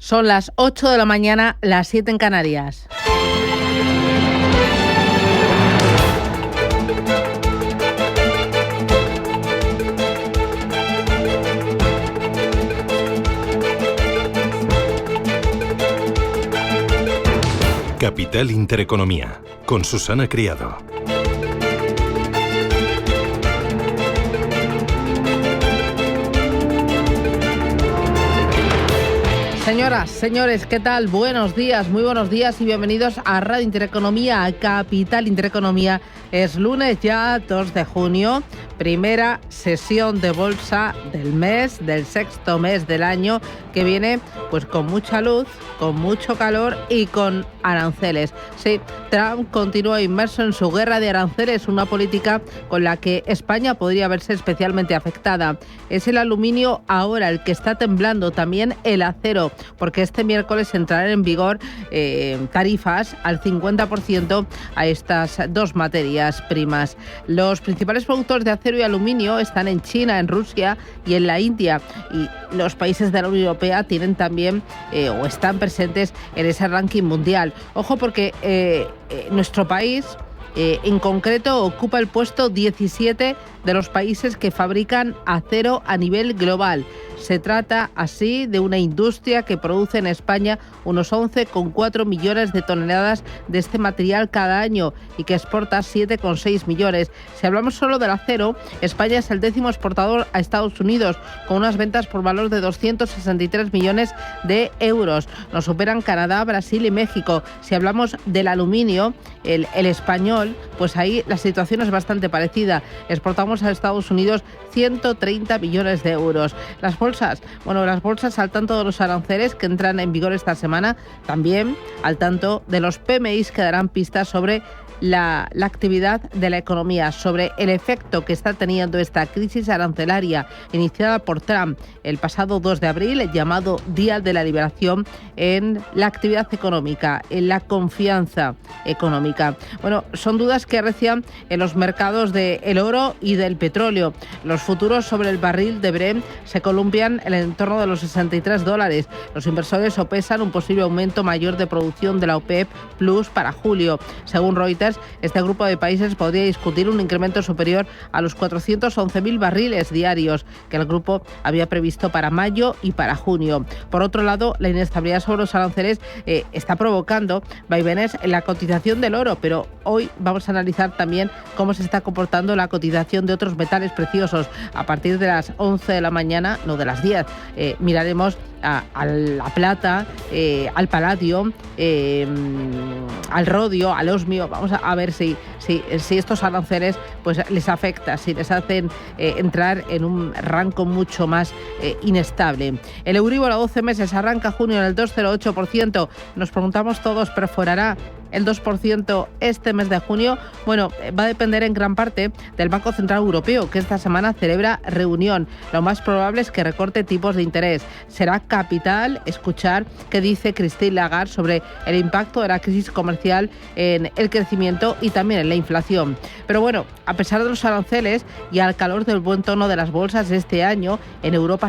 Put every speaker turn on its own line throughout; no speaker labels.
Son las 8 de la mañana, las 7 en Canarias.
Capital Intereconomía, con Susana Criado.
Señoras, señores, ¿qué tal? Buenos días, muy buenos días y bienvenidos a Radio Intereconomía, a Capital Intereconomía. Es lunes ya, 2 de junio, primera sesión de bolsa del mes, del sexto mes del año, que viene pues con mucha luz, con mucho calor y con aranceles. Sí, Trump continúa inmerso en su guerra de aranceles, una política con la que España podría verse especialmente afectada. Es el aluminio ahora el que está temblando, también el acero, porque este miércoles entrarán en vigor tarifas al 50% a estas dos materias primas. Los principales productores de acero y aluminio están en China, en Rusia y en la India, y los países de la Unión Europea tienen también o están presentes en ese ranking mundial. Ojo, porque nuestro país en concreto ocupa el puesto 17 de los países que fabrican acero a nivel global. Se trata así de una industria que produce en España unos 11,4 millones de toneladas de este material cada año y que exporta 7,6 millones. Si hablamos solo del acero, España es el 10º exportador a Estados Unidos, con unas ventas por valor de 263 millones de euros. Nos superan Canadá, Brasil y México. Si hablamos del aluminio, el español, pues ahí la situación es bastante parecida. Exportamos a Estados Unidos 130 millones de euros. Las bolsas al tanto de los aranceles que entran en vigor esta semana, también al tanto de los PMIs que darán pistas sobre la actividad de la economía, sobre el efecto que está teniendo esta crisis arancelaria iniciada por Trump el pasado 2 de abril, el llamado Día de la Liberación, en la actividad económica, en la confianza económica. Bueno, son dudas que arrecian en los mercados del oro y del petróleo. Los futuros sobre el barril de Brent se columpian en el entorno de los $63. Los inversores sopesan un posible aumento mayor de producción de la OPEP Plus para julio. Según Reuters, este grupo de países podría discutir un incremento superior a los 411.000 barriles diarios que el grupo había previsto para mayo y para junio. Por otro lado, la inestabilidad sobre los aranceles está provocando vaivenes en la cotización del oro, pero hoy vamos a analizar también cómo se está comportando la cotización de otros metales preciosos. A partir de las 11 de la mañana, no de las 10, miraremos a la plata, al paladio, al rodio, al osmio. Vamos a ver si estos aranceles pues les afecta, si les hacen entrar en un rango mucho más inestable. El Euribor a 12 meses arranca junio en el 2,08%. Nos preguntamos todos, ¿perforará el 2% este mes de junio? Bueno, va a depender en gran parte del Banco Central Europeo, que esta semana celebra reunión. Lo más probable es que recorte tipos de interés. Será capital escuchar qué dice Christine Lagarde sobre el impacto de la crisis comercial en el crecimiento y también en la inflación. Pero bueno, a pesar de los aranceles y al calor del buen tono de las bolsas este año, en Europa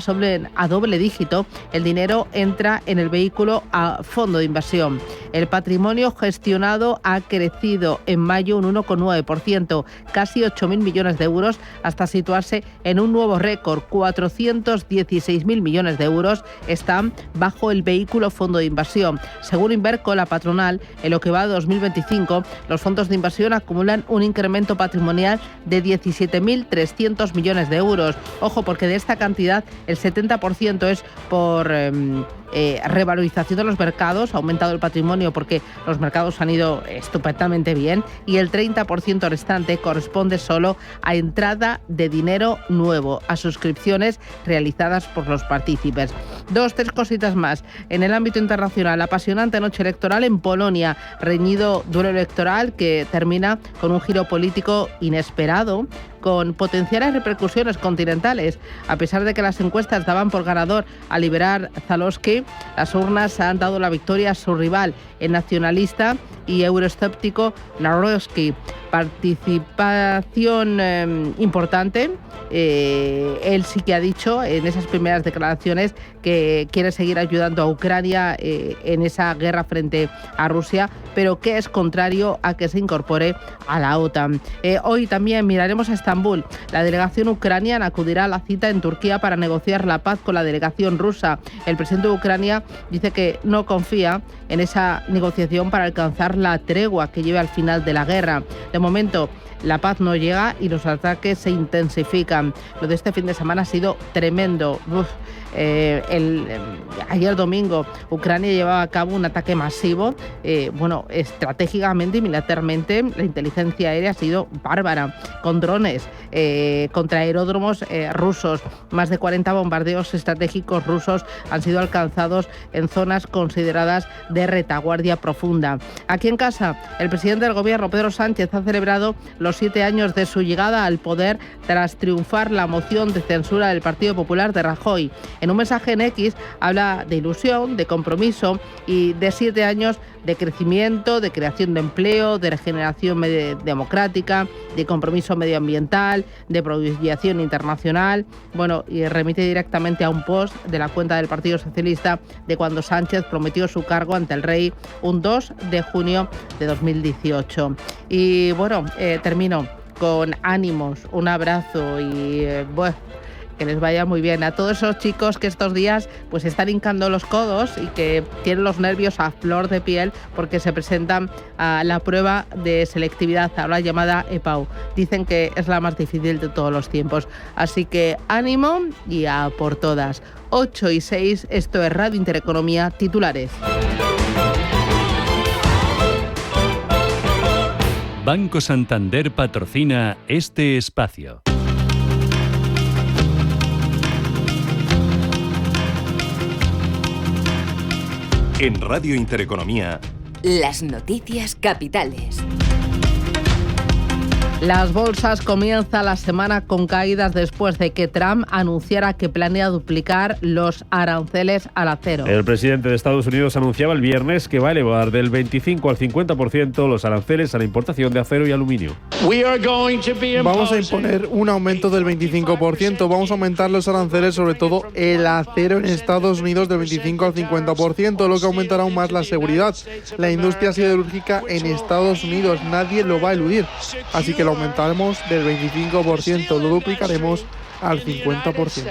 a doble dígito, el dinero entra en el vehículo a fondo de inversión. El patrimonio gestionado ha crecido en mayo un 1,9%, casi 8.000 millones de euros, hasta situarse en un nuevo récord. 416.000 millones de euros están bajo el vehículo fondo de inversión. Según Inverco, la patronal, en lo que va de 2025, los fondos de inversión acumulan un incremento patrimonial de 17.300 millones de euros. Ojo, porque de esta cantidad el 70% es por revalorización de los mercados, ha aumentado el patrimonio porque los mercados han ido estupendamente bien, y el 30% restante corresponde solo a entrada de dinero nuevo, a suscripciones realizadas por los partícipes. Tres cositas más. En el ámbito internacional, apasionante noche electoral en Polonia, reñido duelo electoral que termina con un giro político inesperado, con potenciales repercusiones continentales. A pesar de que las encuestas daban por ganador a Liberal Zalewski, las urnas han dado la victoria a su rival, el nacionalista y euroescéptico Nawrocki. participación importante. Él sí que ha dicho en esas primeras declaraciones que quiere seguir ayudando a Ucrania en esa guerra frente a Rusia, pero que es contrario a que se incorpore a la OTAN. Hoy también miraremos a Estambul. La delegación ucraniana acudirá a la cita en Turquía para negociar la paz con la delegación rusa. El presidente de Ucrania dice que no confía en esa negociación para alcanzar la tregua que lleve al final de la guerra. De momento, la paz no llega y los ataques se intensifican. Lo de este fin de semana ha sido tremendo. Ayer domingo Ucrania llevaba a cabo un ataque masivo. Estratégicamente y militarmente la inteligencia aérea ha sido bárbara, con drones contra aeródromos rusos. Más de 40 bombardeos estratégicos rusos han sido alcanzados en zonas consideradas de retaguardia profunda. Aquí en casa, el presidente del gobierno, Pedro Sánchez, ha celebrado los 7 años de su llegada al poder tras triunfar la moción de censura del Partido Popular de Rajoy. En un mensaje en X habla de ilusión, de compromiso y de 7 años de crecimiento, de creación de empleo, de regeneración democrática, de compromiso medioambiental, de proyección internacional. Y remite directamente a un post de la cuenta del Partido Socialista de cuando Sánchez prometió su cargo ante el rey un 2 de junio de 2018. Y termino con ánimos, un abrazo y que les vaya muy bien a todos esos chicos que estos días pues están hincando los codos y que tienen los nervios a flor de piel porque se presentan a la prueba de selectividad, ahora llamada EPAU. Dicen que es la más difícil de todos los tiempos. Así que ánimo y a por todas. 8:06, esto es Radio Intereconomía, titulares.
Banco Santander patrocina este espacio.
En Radio Intereconomía,
las noticias capitales.
Las bolsas comienzan la semana con caídas después de que Trump anunciara que planea duplicar los aranceles al acero.
El presidente de Estados Unidos anunciaba el viernes que va a elevar del 25 al 50% los aranceles a la importación de acero y aluminio.
Vamos a imponer un aumento del 25%. Vamos a aumentar los aranceles, sobre todo el acero en Estados Unidos, del 25 al 50%, lo que aumentará aún más la seguridad. La industria siderúrgica en Estados Unidos, nadie lo va a eludir. Así que lo aumentaremos del 25%, lo duplicaremos al 50%.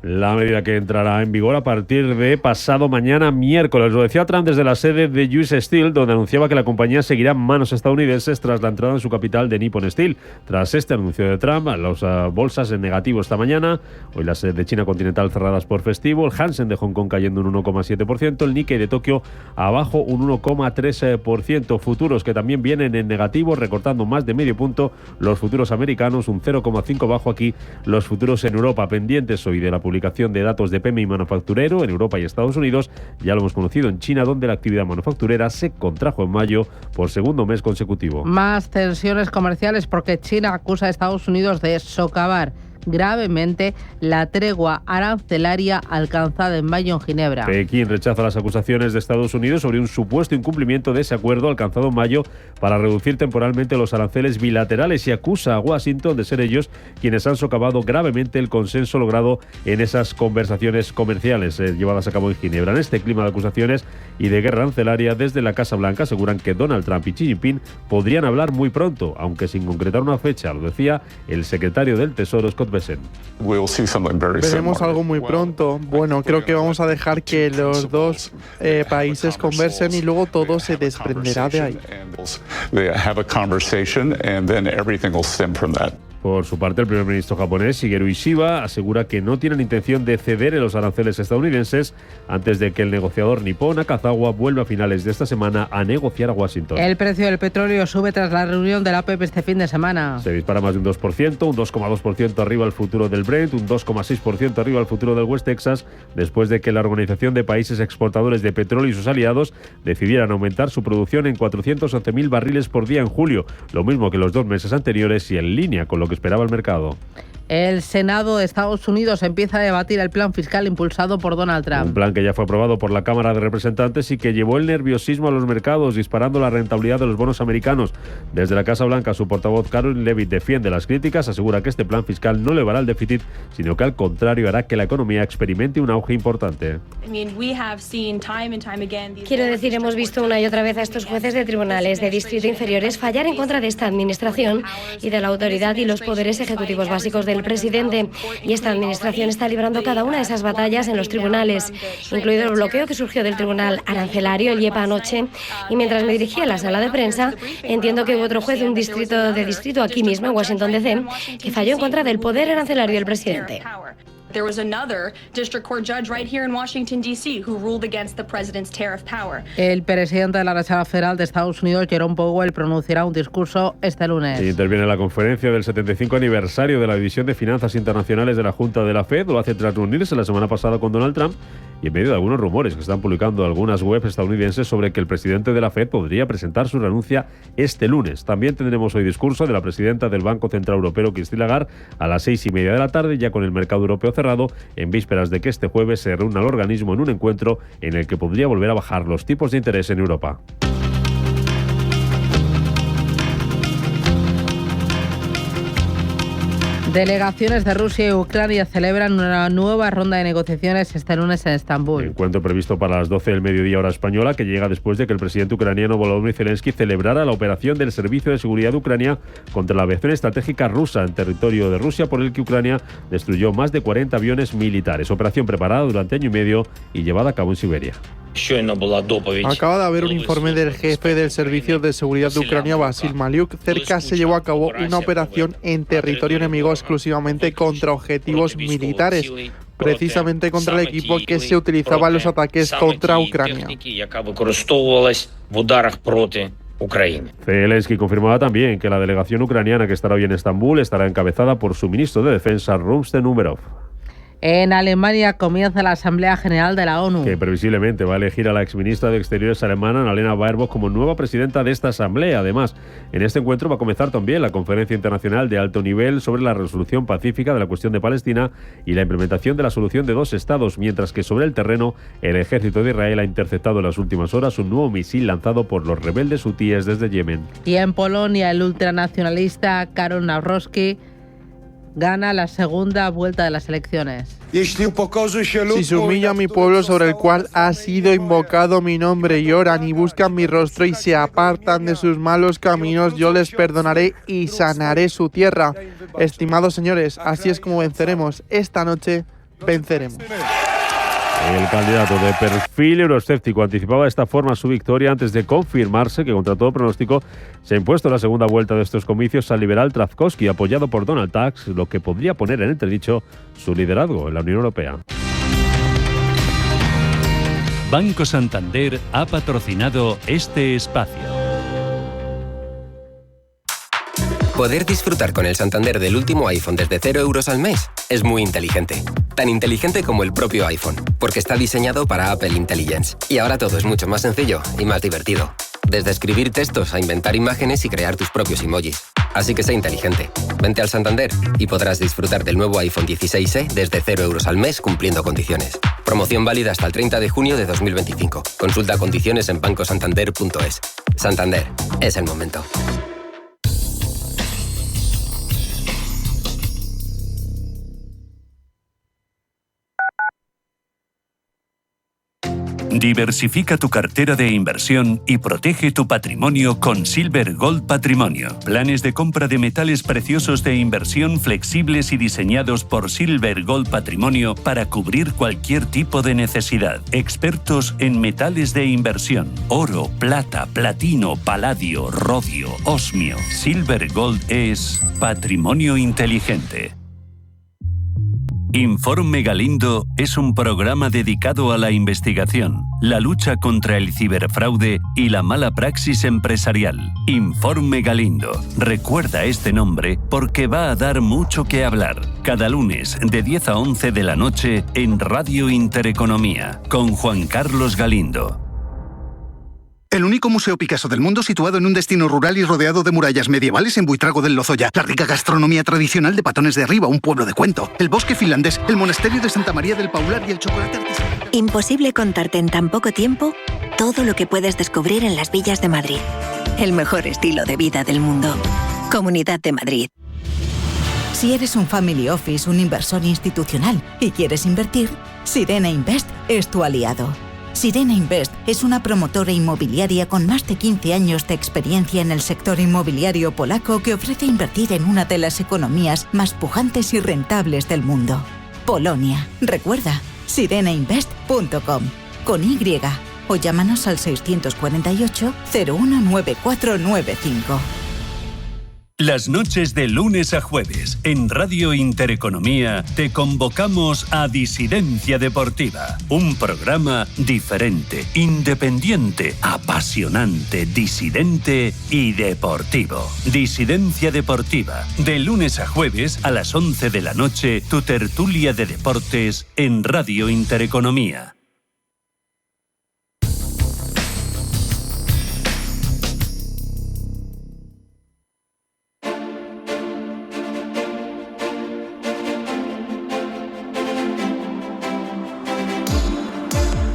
La medida que entrará en vigor a partir de pasado mañana miércoles. Lo decía Trump desde la sede de US Steel, donde anunciaba que la compañía seguirá en manos estadounidenses tras la entrada en su capital de Nippon Steel. Tras este anuncio de Trump, las bolsas en negativo esta mañana. Hoy las de China continental cerradas por festivo. El Hansen de Hong Kong cayendo un 1,7%. El Nikkei de Tokio abajo un 1,3%. Futuros que también vienen en negativo, recortando más de medio punto. Los futuros americanos un 0,5 bajo aquí. Los futuros en Europa pendientes hoy de la publicación de datos de PMI manufacturero en Europa y Estados Unidos. Ya lo hemos conocido en China, donde la actividad manufacturera se contrajo en mayo por segundo mes consecutivo.
Más tensiones comerciales porque China acusa a Estados Unidos de socavar gravemente la tregua arancelaria alcanzada en mayo en Ginebra.
Pekín rechaza las acusaciones de Estados Unidos sobre un supuesto incumplimiento de ese acuerdo alcanzado en mayo para reducir temporalmente los aranceles bilaterales y acusa a Washington de ser ellos quienes han socavado gravemente el consenso logrado en esas conversaciones comerciales llevadas a cabo en Ginebra. En este clima de acusaciones y de guerra arancelaria, desde la Casa Blanca aseguran que Donald Trump y Xi Jinping podrían hablar muy pronto, aunque sin concretar una fecha, lo decía el secretario del Tesoro, Scott Bessent.
Veremos algo muy pronto. Creo que vamos a dejar que los dos países conversen y luego todo se desprenderá de ahí.
Por su parte, el primer ministro japonés, Shigeru Ishiba, asegura que no tienen intención de ceder en los aranceles estadounidenses antes de que el negociador nipón Akazawa vuelva a finales de esta semana a negociar a Washington.
El precio del petróleo sube tras la reunión de la OPEP este fin de semana.
Se dispara más de un 2%, un 2,2% arriba el futuro del Brent, un 2,6% arriba el futuro del West Texas, después de que la Organización de Países Exportadores de Petróleo y sus aliados decidieran aumentar su producción en 411.000 barriles por día en julio, lo mismo que los 2 meses anteriores y en línea con lo que esperaba el mercado.
El Senado de Estados Unidos empieza a debatir el plan fiscal impulsado por Donald Trump.
Un plan que ya fue aprobado por la Cámara de Representantes y que llevó el nerviosismo a los mercados, disparando la rentabilidad de los bonos americanos. Desde la Casa Blanca, su portavoz Caroline Leavitt defiende las críticas, asegura que este plan fiscal no elevará el déficit, sino que al contrario hará que la economía experimente un auge importante.
Quiero decir, hemos visto una y otra vez a estos jueces de tribunales de distrito inferiores fallar en contra de esta administración y de la autoridad y los poderes ejecutivos básicos del presidente. Y esta administración está librando cada una de esas batallas en los tribunales, incluido el bloqueo que surgió del tribunal arancelario, el IEPA, anoche. Y mientras me dirigía a la sala de prensa, entiendo que hubo otro juez de un distrito aquí mismo, en Washington, D.C., que falló en contra del poder arancelario del presidente.
There was another district court judge right here in Washington, D.C., who ruled against the president's tariff power.
El presidente de la Reserva Federal de Estados Unidos, Jerome Powell, pronunciará un discurso este lunes.
Interviene en la conferencia del 75 aniversario de la División de Finanzas Internacionales de la Junta de la FED. Lo hace tras reunirse la semana pasada con Donald Trump y en medio de algunos rumores que están publicando algunas webs estadounidenses sobre que el presidente de la FED podría presentar su renuncia este lunes. También tendremos hoy discurso de la presidenta del Banco Central Europeo, Christine Lagarde, a las 6:30 de la tarde, ya con el mercado europeo cerrado, en vísperas de que este jueves se reúna el organismo en un encuentro en el que podría volver a bajar los tipos de interés en Europa.
Delegaciones de Rusia y Ucrania celebran una nueva ronda de negociaciones este lunes en Estambul.
Encuentro previsto para las 12 del mediodía hora española, que llega después de que el presidente ucraniano Volodymyr Zelensky celebrara la operación del Servicio de Seguridad de Ucrania contra la aviación estratégica rusa en territorio de Rusia, por el que Ucrania destruyó más de 40 aviones militares. Operación preparada durante año y medio y llevada a cabo en Siberia.
Acaba de haber un informe del jefe del Servicio de Seguridad de Ucrania, Vasil Maliuk. Cerca se llevó a cabo una operación en territorio enemigo exclusivamente contra objetivos militares, precisamente contra el equipo que se utilizaba en los ataques contra Ucrania.
Zelensky confirmaba también que la delegación ucraniana que estará hoy en Estambul estará encabezada por su ministro de Defensa, Rumsten Umerov.
En Alemania comienza la Asamblea General de la ONU,
que previsiblemente va a elegir a la exministra de Exteriores alemana, Annalena Baerbock, como nueva presidenta de esta asamblea. Además, en este encuentro va a comenzar también la conferencia internacional de alto nivel sobre la resolución pacífica de la cuestión de Palestina y la implementación de la solución de dos estados, mientras que sobre el terreno el ejército de Israel ha interceptado en las últimas horas un nuevo misil lanzado por los rebeldes hutíes desde Yemen.
Y en Polonia, el ultranacionalista Karol Nawrocki gana la segunda vuelta de las elecciones.
Si se humilla a mi pueblo sobre el cual ha sido invocado mi nombre, y oran y buscan mi rostro y se apartan de sus malos caminos, yo les perdonaré y sanaré su tierra. Estimados señores, así es como venceremos. Esta noche venceremos.
El candidato de perfil euroescéptico anticipaba de esta forma su victoria antes de confirmarse que, contra todo pronóstico, se ha impuesto la segunda vuelta de estos comicios al liberal Trzaskowski, apoyado por Donald Tusk, lo que podría poner en entredicho su liderazgo en la Unión Europea.
Banco Santander ha patrocinado este espacio.
Poder disfrutar con el Santander del último iPhone desde 0 euros al mes es muy inteligente. Tan inteligente como el propio iPhone, porque está diseñado para Apple Intelligence. Y ahora todo es mucho más sencillo y más divertido. Desde escribir textos a inventar imágenes y crear tus propios emojis. Así que sé inteligente. Vente al Santander y podrás disfrutar del nuevo iPhone 16e desde 0 euros al mes cumpliendo condiciones. Promoción válida hasta el 30 de junio de 2025. Consulta condiciones en bancosantander.es. Santander, es el momento.
Diversifica tu cartera de inversión y protege tu patrimonio con Silver Gold Patrimonio. Planes de compra de metales preciosos de inversión flexibles y diseñados por Silver Gold Patrimonio para cubrir cualquier tipo de necesidad. Expertos en metales de inversión: oro, plata, platino, paladio, rodio, osmio. Silver Gold es patrimonio inteligente. Informe Galindo es un programa dedicado a la investigación, la lucha contra el ciberfraude y la mala praxis empresarial. Informe Galindo. Recuerda este nombre porque va a dar mucho que hablar. Cada lunes de 10 a 11 de la noche en Radio Intereconomía con Juan Carlos Galindo.
El único museo Picasso del mundo situado en un destino rural y rodeado de murallas medievales en Buitrago del Lozoya. La rica gastronomía tradicional de Patones de Arriba, un pueblo de cuento. El bosque finlandés, el monasterio de Santa María del Paular y el chocolate artesanal.
Imposible contarte en tan poco tiempo todo lo que puedes descubrir en las villas de Madrid. El mejor estilo de vida del mundo. Comunidad de Madrid.
Si eres un family office, un inversor institucional y quieres invertir, Sirena Invest es tu aliado. Sirena Invest es una promotora inmobiliaria con más de 15 años de experiencia en el sector inmobiliario polaco que ofrece invertir en una de las economías más pujantes y rentables del mundo. Polonia. Recuerda, sirenainvest.com con Y o llámanos al 648 019495.
Las noches de lunes a jueves en Radio Intereconomía te convocamos a Disidencia Deportiva, un programa diferente, independiente, apasionante, disidente y deportivo. Disidencia Deportiva, de lunes a jueves a las 11 de la noche, tu tertulia de deportes en Radio Intereconomía.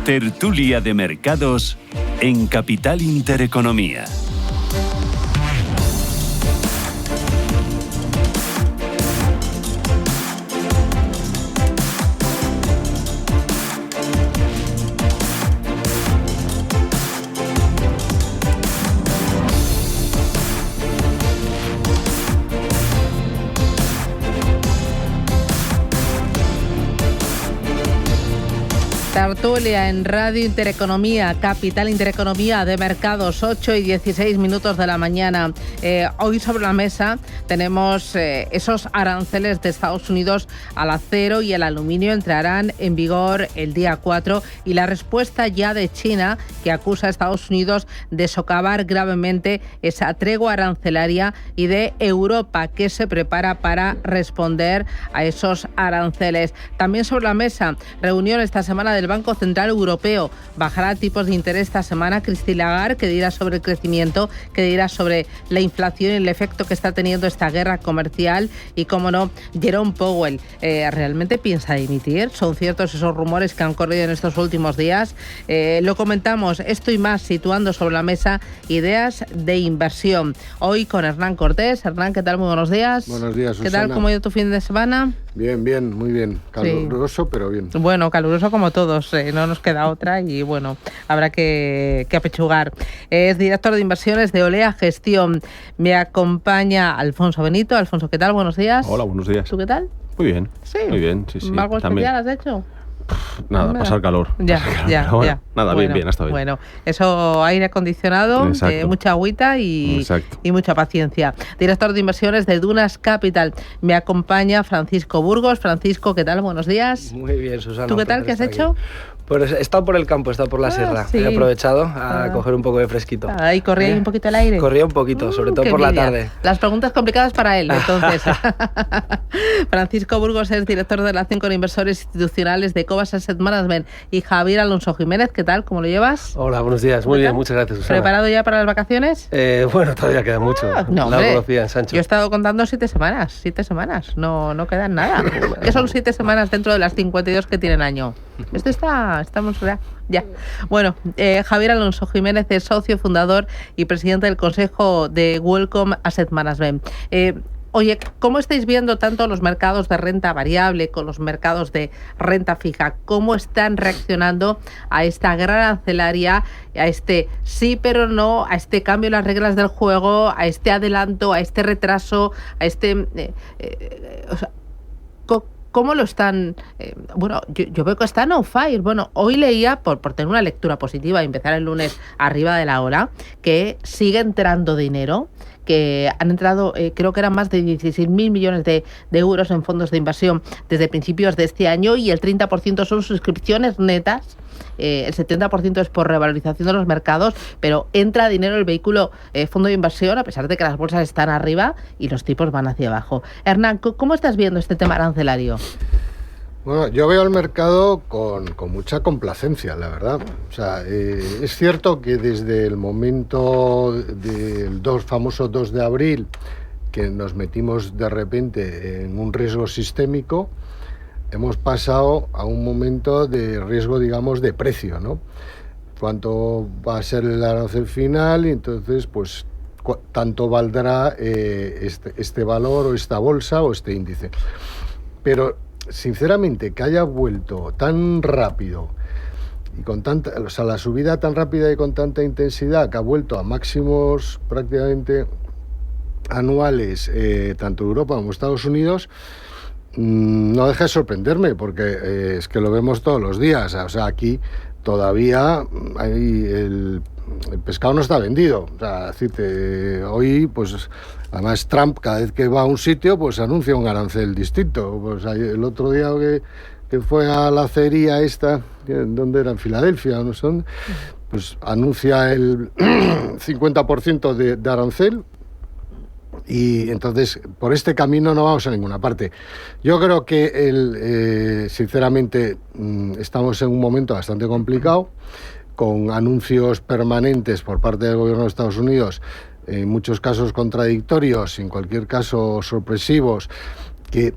Tertulia de mercados en Capital Intereconomía.
Tertulia en Radio Intereconomía, Capital Intereconomía de Mercados, 8 y 16 minutos de la mañana. Hoy sobre la mesa tenemos esos aranceles de Estados Unidos al acero y el aluminio entrarán en vigor el día 4 y la respuesta ya de China que acusa a Estados Unidos de socavar gravemente esa tregua arancelaria y de Europa que se prepara para responder a esos aranceles. También sobre la mesa, reunión esta semana del Banco Central Europeo. Bajará tipos de interés esta semana Christine Lagarde, que dirá sobre el crecimiento, que dirá sobre la inflación y el efecto que está teniendo esta guerra comercial y, cómo no, Jerome Powell. ¿Realmente piensa dimitir? ¿Son ciertos esos rumores que han corrido en estos últimos días? Lo comentamos, esto y más, situando sobre la mesa ideas de inversión. Hoy con Hernán Cortés. Hernán, ¿qué tal? Muy buenos días.
Buenos días, Susana.
¿Qué tal? ¿Cómo ha ido tu fin de semana?
Bien, bien, muy bien. Caluroso, sí. Pero bien.
Bueno, caluroso como todos, no nos queda otra y bueno, habrá que apechugar. Es director de inversiones de Olea Gestión. Me acompaña Alfonso Benito. Alfonso, ¿qué tal? Buenos días.
Hola, buenos días.
¿Tú qué tal?
Muy bien.
Sí.
Muy bien, sí.
¿Algo
también.
especial has hecho?
Nada, pasar calor.
Ya.
Nada, bueno, bien, hasta bien.
Bueno, eso, aire acondicionado, mucha agüita y mucha paciencia. Director de inversiones de Dunas Capital. Me acompaña Francisco Burgos. Francisco, ¿qué tal? Buenos días.
Muy bien, Susana.
¿Tú qué tal? ¿Qué has hecho?
Pues he estado por el campo, he estado por la sierra.
Sí.
He aprovechado a coger un poco de fresquito.
¿Y corría ahí un poquito el aire?
Corría un poquito, sobre todo por la tarde.
Las preguntas complicadas para él, entonces. Francisco Burgos es director de relación con inversores institucionales de Cobas Asset Management. Y Javier Alonso Jiménez, ¿qué tal? ¿Cómo lo llevas?
Hola, buenos días. Muy bien, muchas gracias, Susana.
¿Preparado ya para las vacaciones?
Bueno, todavía queda mucho.
No,
largo día en Sancho.
Yo he estado contando 7 semanas. 7 semanas. No quedan nada. ¿Qué son 7 semanas dentro de las 52 que tienen año? Esto estamos ya. Bueno, Javier Alonso Jiménez es socio, fundador y presidente del Consejo de Welcome Asset Management. Oye, ¿cómo estáis viendo tanto los mercados de renta variable con los mercados de renta fija? ¿Cómo están reaccionando a esta guerra arancelaria, a este sí pero no, a este cambio en las reglas del juego, a este adelanto, a este retraso, a este... ¿Cómo lo están? Bueno, yo veo que están on fire. Bueno, hoy leía, por tener una lectura positiva y empezar el lunes arriba de la ola, que sigue entrando dinero, que han entrado, creo que eran más de 16.000 millones de euros en fondos de inversión desde principios de este año y el 30% son suscripciones netas. El 70% es por revalorización de los mercados, pero entra dinero el vehículo fondo de inversión a pesar de que las bolsas están arriba y los tipos van hacia abajo. Hernán, ¿cómo estás viendo este tema arancelario?
Bueno, yo veo el mercado con mucha complacencia, la verdad. O sea, es cierto que desde el momento del famoso 2 de abril, que nos metimos de repente en un riesgo sistémico, hemos pasado a un momento de riesgo, digamos, de precio, ¿no? ¿Cuánto va a ser el arancel final? Y entonces, pues, tanto valdrá este valor o esta bolsa o este índice. Pero sinceramente, que haya vuelto tan rápido y con tanta, o sea, la subida tan rápida y con tanta intensidad, que ha vuelto a máximos prácticamente anuales, tanto Europa como Estados Unidos, no deja de sorprenderme, porque es que lo vemos todos los días. O sea, aquí todavía hay el pescado no está vendido. O sea, decirte, hoy, pues, además Trump, cada vez que va a un sitio, pues anuncia un arancel distinto. Pues el otro día que fue a la acería esta, ¿dónde era? En Filadelfia, no sé dónde, pues anuncia el 50% de arancel. Y entonces, por este camino no vamos a ninguna parte. Yo creo que, sinceramente, estamos en un momento bastante complicado, con anuncios permanentes por parte del gobierno de Estados Unidos, en muchos casos contradictorios, en cualquier caso sorpresivos, que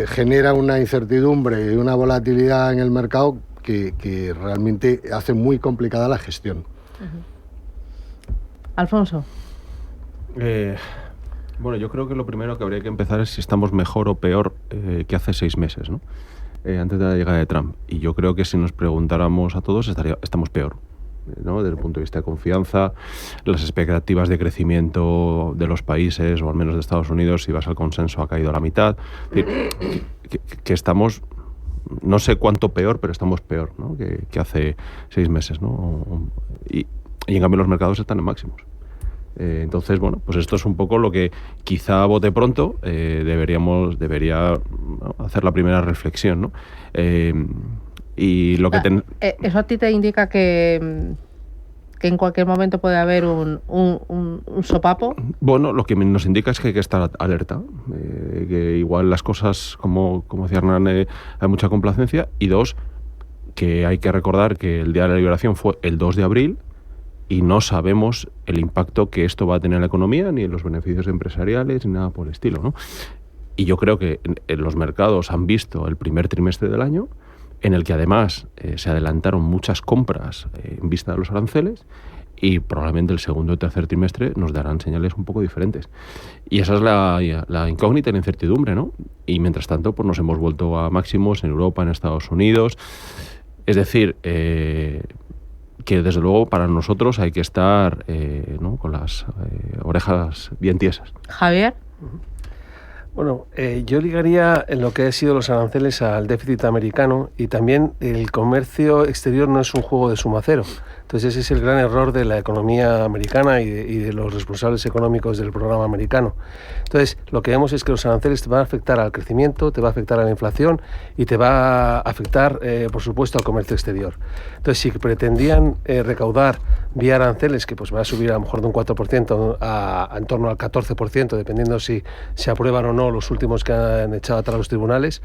genera una incertidumbre y una volatilidad en el mercado que realmente hace muy complicada la gestión.
Alfonso.
Bueno, yo creo que lo primero que habría que empezar es si estamos mejor o peor que hace 6 meses, ¿no? Antes de la llegada de Trump. Y yo creo que si nos preguntáramos a todos, estamos peor, ¿no? Desde el punto de vista de confianza, las expectativas de crecimiento de los países, o al menos de Estados Unidos, si vas al consenso, ha caído a la mitad. Es decir, que estamos, no sé cuánto peor, pero estamos peor, ¿no? que hace 6 meses, ¿no? Y en cambio los mercados están en máximos. Entonces, bueno, pues esto es un poco lo que quizá a bote pronto debería hacer la primera reflexión, ¿no? Y lo que
¿eso a ti te indica que en cualquier momento puede haber un sopapo?
Bueno, lo que nos indica es que hay que estar alerta, que igual las cosas, como decía Hernán, hay mucha complacencia, y 2, que hay que recordar que el Día de la Liberación fue el 2 de abril, y no sabemos el impacto que esto va a tener en la economía, ni en los beneficios empresariales, ni nada por el estilo, ¿no? Y yo creo que en los mercados han visto el primer trimestre del año, en el que además se adelantaron muchas compras en vista de los aranceles, y probablemente el segundo y tercer trimestre nos darán señales un poco diferentes. Y esa es la incógnita y la incertidumbre, ¿no? Y mientras tanto, pues nos hemos vuelto a máximos en Europa, en Estados Unidos. Es decir, que desde luego para nosotros hay que estar ¿no? con las orejas bien tiesas.
Javier.
Bueno, yo ligaría en lo que han sido los aranceles al déficit americano, y también el comercio exterior no es un juego de suma cero. Entonces ese es el gran error de la economía americana y de los responsables económicos del programa americano. Entonces lo que vemos es que los aranceles te van a afectar al crecimiento, te va a afectar a la inflación y te va a afectar, por supuesto, al comercio exterior. Entonces si pretendían recaudar vía aranceles, que pues va a subir a lo mejor de un 4% a en torno al 14%, dependiendo si se aprueban o no los últimos que han echado atrás los tribunales,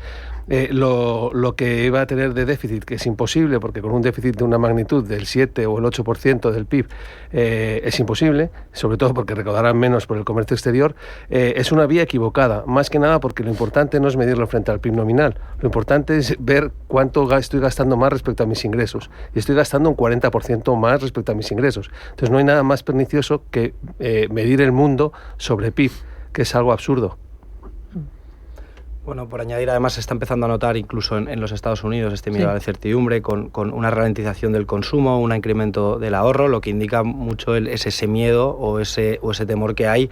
lo que iba a tener de déficit, que es imposible, porque con un déficit de una magnitud del 7 o el 8% del PIB es imposible, sobre todo porque recaudarán menos por el comercio exterior, es una vía equivocada, más que nada porque lo importante no es medirlo frente al PIB nominal, lo importante es ver cuánto estoy gastando más respecto a mis ingresos, y estoy gastando un 40% más respecto a mis ingresos. Entonces no hay nada más pernicioso que medir el mundo sobre PIB, que es algo absurdo.
Bueno, por añadir, además se está empezando a notar incluso en los Estados Unidos este miedo a la incertidumbre, con una ralentización del consumo, un incremento del ahorro, lo que indica mucho ese miedo o ese temor que hay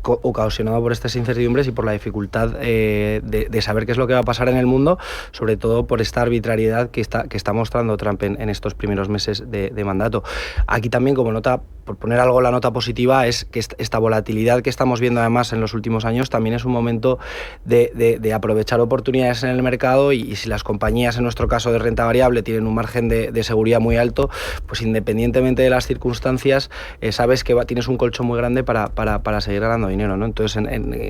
ocasionado por estas incertidumbres y por la dificultad de saber qué es lo que va a pasar en el mundo, sobre todo por esta arbitrariedad que está mostrando Trump en estos primeros meses de mandato. Aquí también, como nota, por poner algo la nota positiva, es que esta volatilidad que estamos viendo además en los últimos años también es un momento de aprovechar oportunidades en el mercado, y si las compañías, en nuestro caso de renta variable, tienen un margen de seguridad muy alto, pues independientemente de las circunstancias, sabes que tienes un colchón muy grande para seguir ganando dinero, ¿no? Entonces,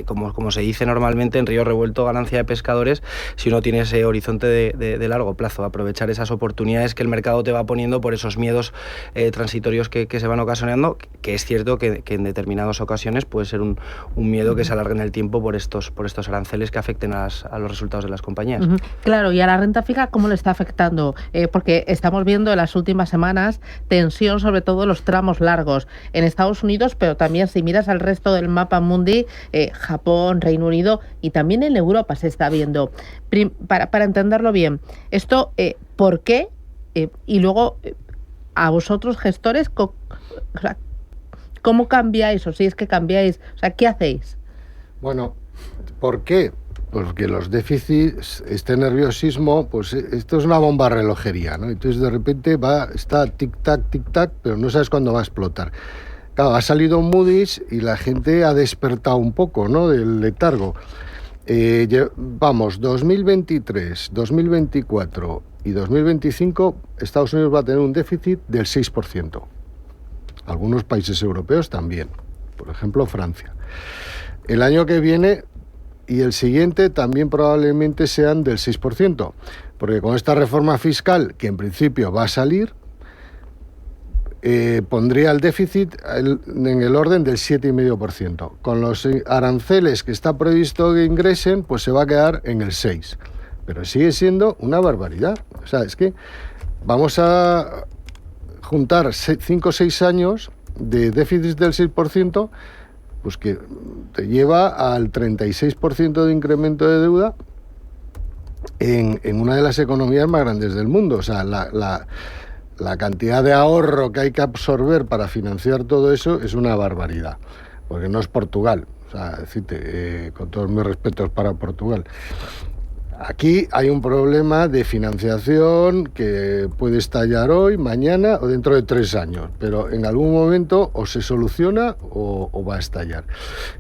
como se dice normalmente, en río revuelto ganancia de pescadores, si uno tiene ese horizonte de largo plazo, aprovechar esas oportunidades que el mercado te va poniendo por esos miedos transitorios que se van ocasionando, que es cierto que en determinadas ocasiones puede ser un miedo que se alargue en el tiempo por estos aranceles que afecten a los resultados de las compañías.
Claro, y a la renta fija, ¿cómo le está afectando? Porque estamos viendo en las últimas semanas tensión sobre todo en los tramos largos en Estados Unidos, pero también si miras al resto del mapa mundi, Japón, Reino Unido y también en Europa se está viendo. Para entenderlo bien, esto, ¿por qué? Y luego, a vosotros gestores, ¿cómo cambiáis? O si es que cambiáis, o sea, ¿qué hacéis?
Bueno, ¿por qué? Porque los déficits, este nerviosismo, pues esto es una bomba relojería, ¿no? Entonces de repente está tic-tac, pero no sabes cuándo va a explotar. Claro, ha salido Moody's y la gente ha despertado un poco, ¿no?, del letargo. Vamos, 2023, 2024 y 2025, Estados Unidos va a tener un déficit del 6%. Algunos países europeos también, por ejemplo Francia. El año que viene y el siguiente también probablemente sean del 6%, porque con esta reforma fiscal, que en principio va a salir, pondría el déficit en el orden del 7,5%. Con los aranceles que está previsto que ingresen, pues se va a quedar en el 6%. Pero sigue siendo una barbaridad. O sea, es que vamos a juntar 5 o 6 años de déficit del 6%, pues que te lleva al 36% de incremento de deuda en una de las economías más grandes del mundo. O sea, la cantidad de ahorro que hay que absorber para financiar todo eso es una barbaridad, porque no es Portugal. O sea, decirte, con todos mis respetos para Portugal. Aquí hay un problema de financiación que puede estallar hoy, mañana o dentro de 3 años, pero en algún momento o se soluciona o va a estallar.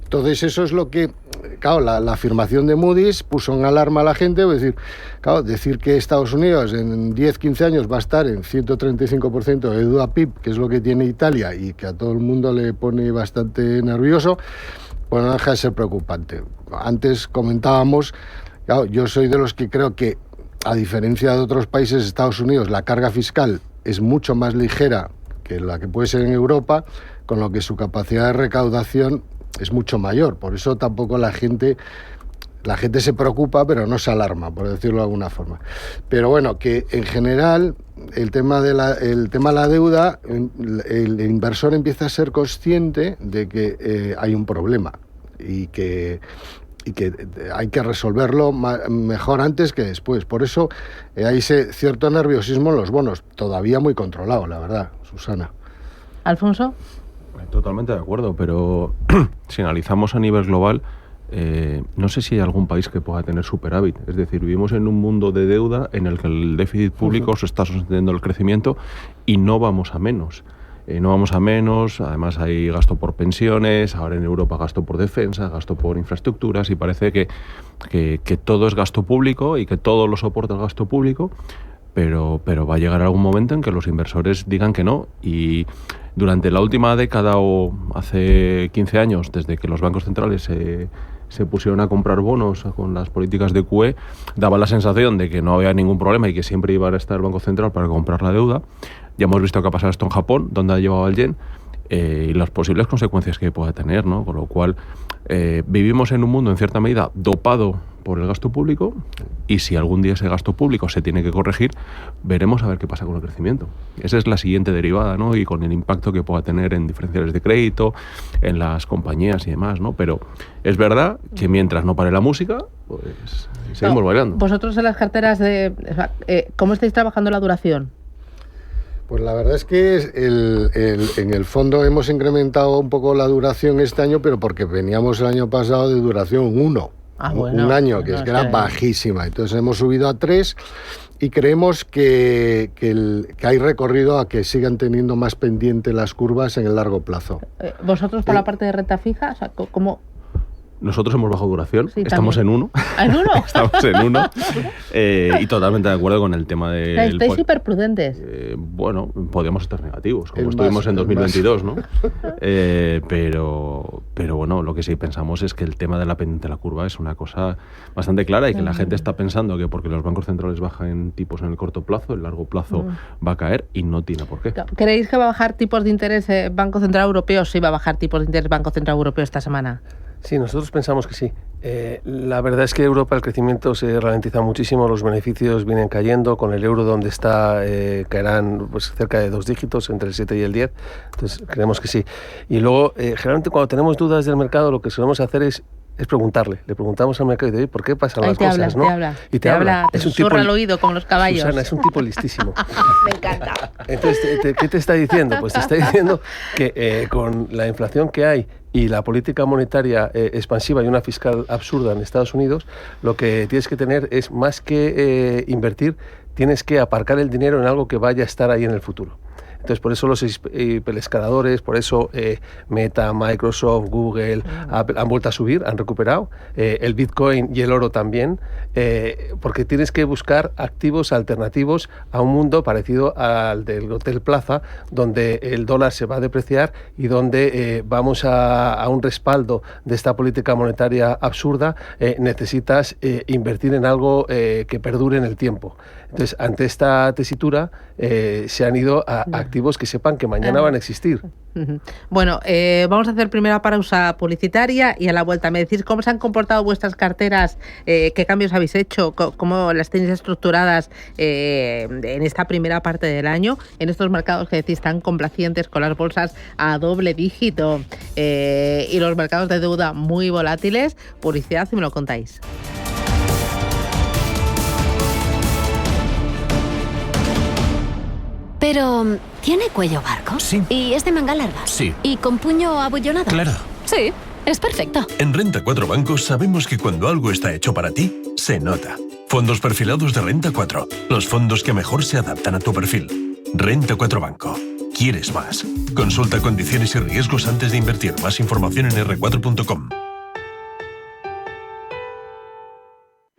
Entonces eso es lo que, claro, la afirmación de Moody's puso en alarma a la gente, es decir, claro, decir que Estados Unidos en 10-15 años va a estar en 135% de deuda PIB, que es lo que tiene Italia y que a todo el mundo le pone bastante nervioso, pues no deja de ser preocupante. Antes comentábamos. Claro, yo soy de los que creo que, a diferencia de otros países de Estados Unidos, la carga fiscal es mucho más ligera que la que puede ser en Europa, con lo que su capacidad de recaudación es mucho mayor. Por eso tampoco la gente se preocupa, pero no se alarma, por decirlo de alguna forma. Pero bueno, que en general el tema de la deuda, el inversor empieza a ser consciente de que hay un problema y que hay que resolverlo mejor antes que después. Por eso hay ese cierto nerviosismo en los bonos, todavía muy controlado, la verdad, Susana.
¿Alfonso?
Totalmente de acuerdo, pero si analizamos a nivel global, no sé si hay algún país que pueda tener superávit. Es decir, vivimos en un mundo de deuda en el que el déficit público se está sosteniendo el crecimiento y no vamos a menos. Además hay gasto por pensiones, ahora en Europa gasto por defensa, gasto por infraestructuras y parece que todo es gasto público y que todo lo soporta el gasto público, pero va a llegar algún momento en que los inversores digan que no. Y durante la última década o hace 15 años, desde que los bancos centrales se pusieron a comprar bonos con las políticas de QE, daba la sensación de que no había ningún problema y que siempre iba a estar el Banco Central para comprar la deuda. Ya hemos visto que ha pasado esto en Japón, donde ha llevado el yen, y las posibles consecuencias que pueda tener, ¿no? Con lo cual, vivimos en un mundo, en cierta medida, dopado por el gasto público, y si algún día ese gasto público se tiene que corregir, veremos a ver qué pasa con el crecimiento. Esa es la siguiente derivada, ¿no? Y con el impacto que pueda tener en diferenciales de crédito, en las compañías y demás, ¿no? Pero es verdad que mientras no pare la música, pues seguimos bailando.
Vosotros en las carteras ¿cómo estáis trabajando la duración?
Pues la verdad es que en el fondo hemos incrementado un poco la duración este año, pero porque veníamos el año pasado de duración 1. Un año, que era bajísima. Entonces hemos subido a 3 y creemos que hay recorrido a que sigan teniendo más pendiente las curvas en el largo plazo.
¿Vosotros por la parte de renta fija, o sea, cómo...?
Nosotros hemos bajado duración,
Sí,
estamos en 1.
¿En 1?
Estamos en 1. Y totalmente de acuerdo con el tema de...
Estáis hiper prudentes.
Bueno, podríamos estar negativos, como
El
estuvimos
más,
en
el
2022, ¿no? Pero bueno, lo que sí pensamos es que el tema de la pendiente de la curva es una cosa bastante clara y que la gente está pensando que porque los bancos centrales bajan tipos en el corto plazo, el largo plazo va a caer y no tiene por qué.
¿Creéis que va a bajar tipos de interés Banco Central Europeo? Sí, va a bajar tipos de interés Banco Central Europeo esta semana.
Sí, nosotros pensamos que sí. La verdad es que Europa el crecimiento se ralentiza muchísimo, los beneficios vienen cayendo, con el euro donde está caerán pues, cerca de 2 dígitos, entre el 7 y el 10, entonces creemos que sí. Y luego, generalmente cuando tenemos dudas del mercado, lo que solemos hacer es preguntarle. Le preguntamos al mercado y dice, ¿por qué pasan las cosas? ¿No?
Te habla, te susurra al oído como los caballos.
Susana, es un tipo listísimo.
Me encanta.
Entonces, ¿qué te está diciendo? Pues te está diciendo que con la inflación que hay y la política monetaria expansiva y una fiscal absurda en Estados Unidos, lo que tienes que tener es más que invertir, tienes que aparcar el dinero en algo que vaya a estar ahí en el futuro. Entonces, por eso los hiperescaladores, por eso Meta, Microsoft, Google, Apple han vuelto a subir, han recuperado, el Bitcoin y el oro también, porque tienes que buscar activos alternativos a un mundo parecido al del Hotel Plaza, donde el dólar se va a depreciar y donde vamos a un respaldo de esta política monetaria absurda, necesitas invertir en algo que perdure en el tiempo. Entonces, ante esta tesitura, se han ido a activos que sepan que mañana van a existir.
Bueno, vamos a hacer primera pausa publicitaria y a la vuelta me decís cómo se han comportado vuestras carteras, qué cambios habéis hecho, cómo las tenéis estructuradas en esta primera parte del año, en estos mercados que decís tan complacientes con las bolsas a doble dígito y los mercados de deuda muy volátiles. Publicidad y me lo contáis.
Pero, ¿tiene cuello barco?
Sí.
¿Y es de manga larga?
Sí.
¿Y con puño abullonado?
Claro.
Sí, es perfecto.
En Renta 4 Bancos sabemos que cuando algo está hecho para ti, se nota. Fondos perfilados de Renta 4. Los fondos que mejor se adaptan a tu perfil. Renta 4 Banco. ¿Quieres más? Consulta condiciones y riesgos antes de invertir. Más información en r4.com.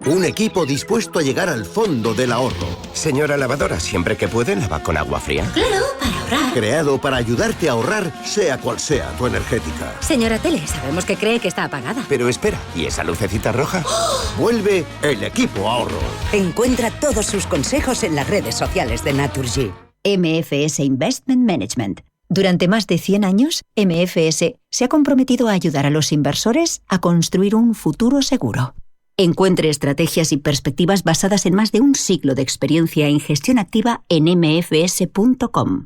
Un equipo dispuesto a llegar al fondo del ahorro.
Señora lavadora, siempre que puede, lava con agua fría.
Claro, para ahorrar.
Creado para ayudarte a ahorrar, sea cual sea tu energética.
Señora Tele, sabemos que cree que está apagada.
Pero espera, ¿y esa lucecita roja?
¡Oh! Vuelve el equipo ahorro.
Encuentra todos sus consejos en las redes sociales de Naturgy. MFS Investment Management. Durante más de 100 años, MFS se ha comprometido a ayudar a los inversores a construir un futuro seguro. Encuentre estrategias y perspectivas basadas en más de un siglo de experiencia en gestión activa en mfs.com.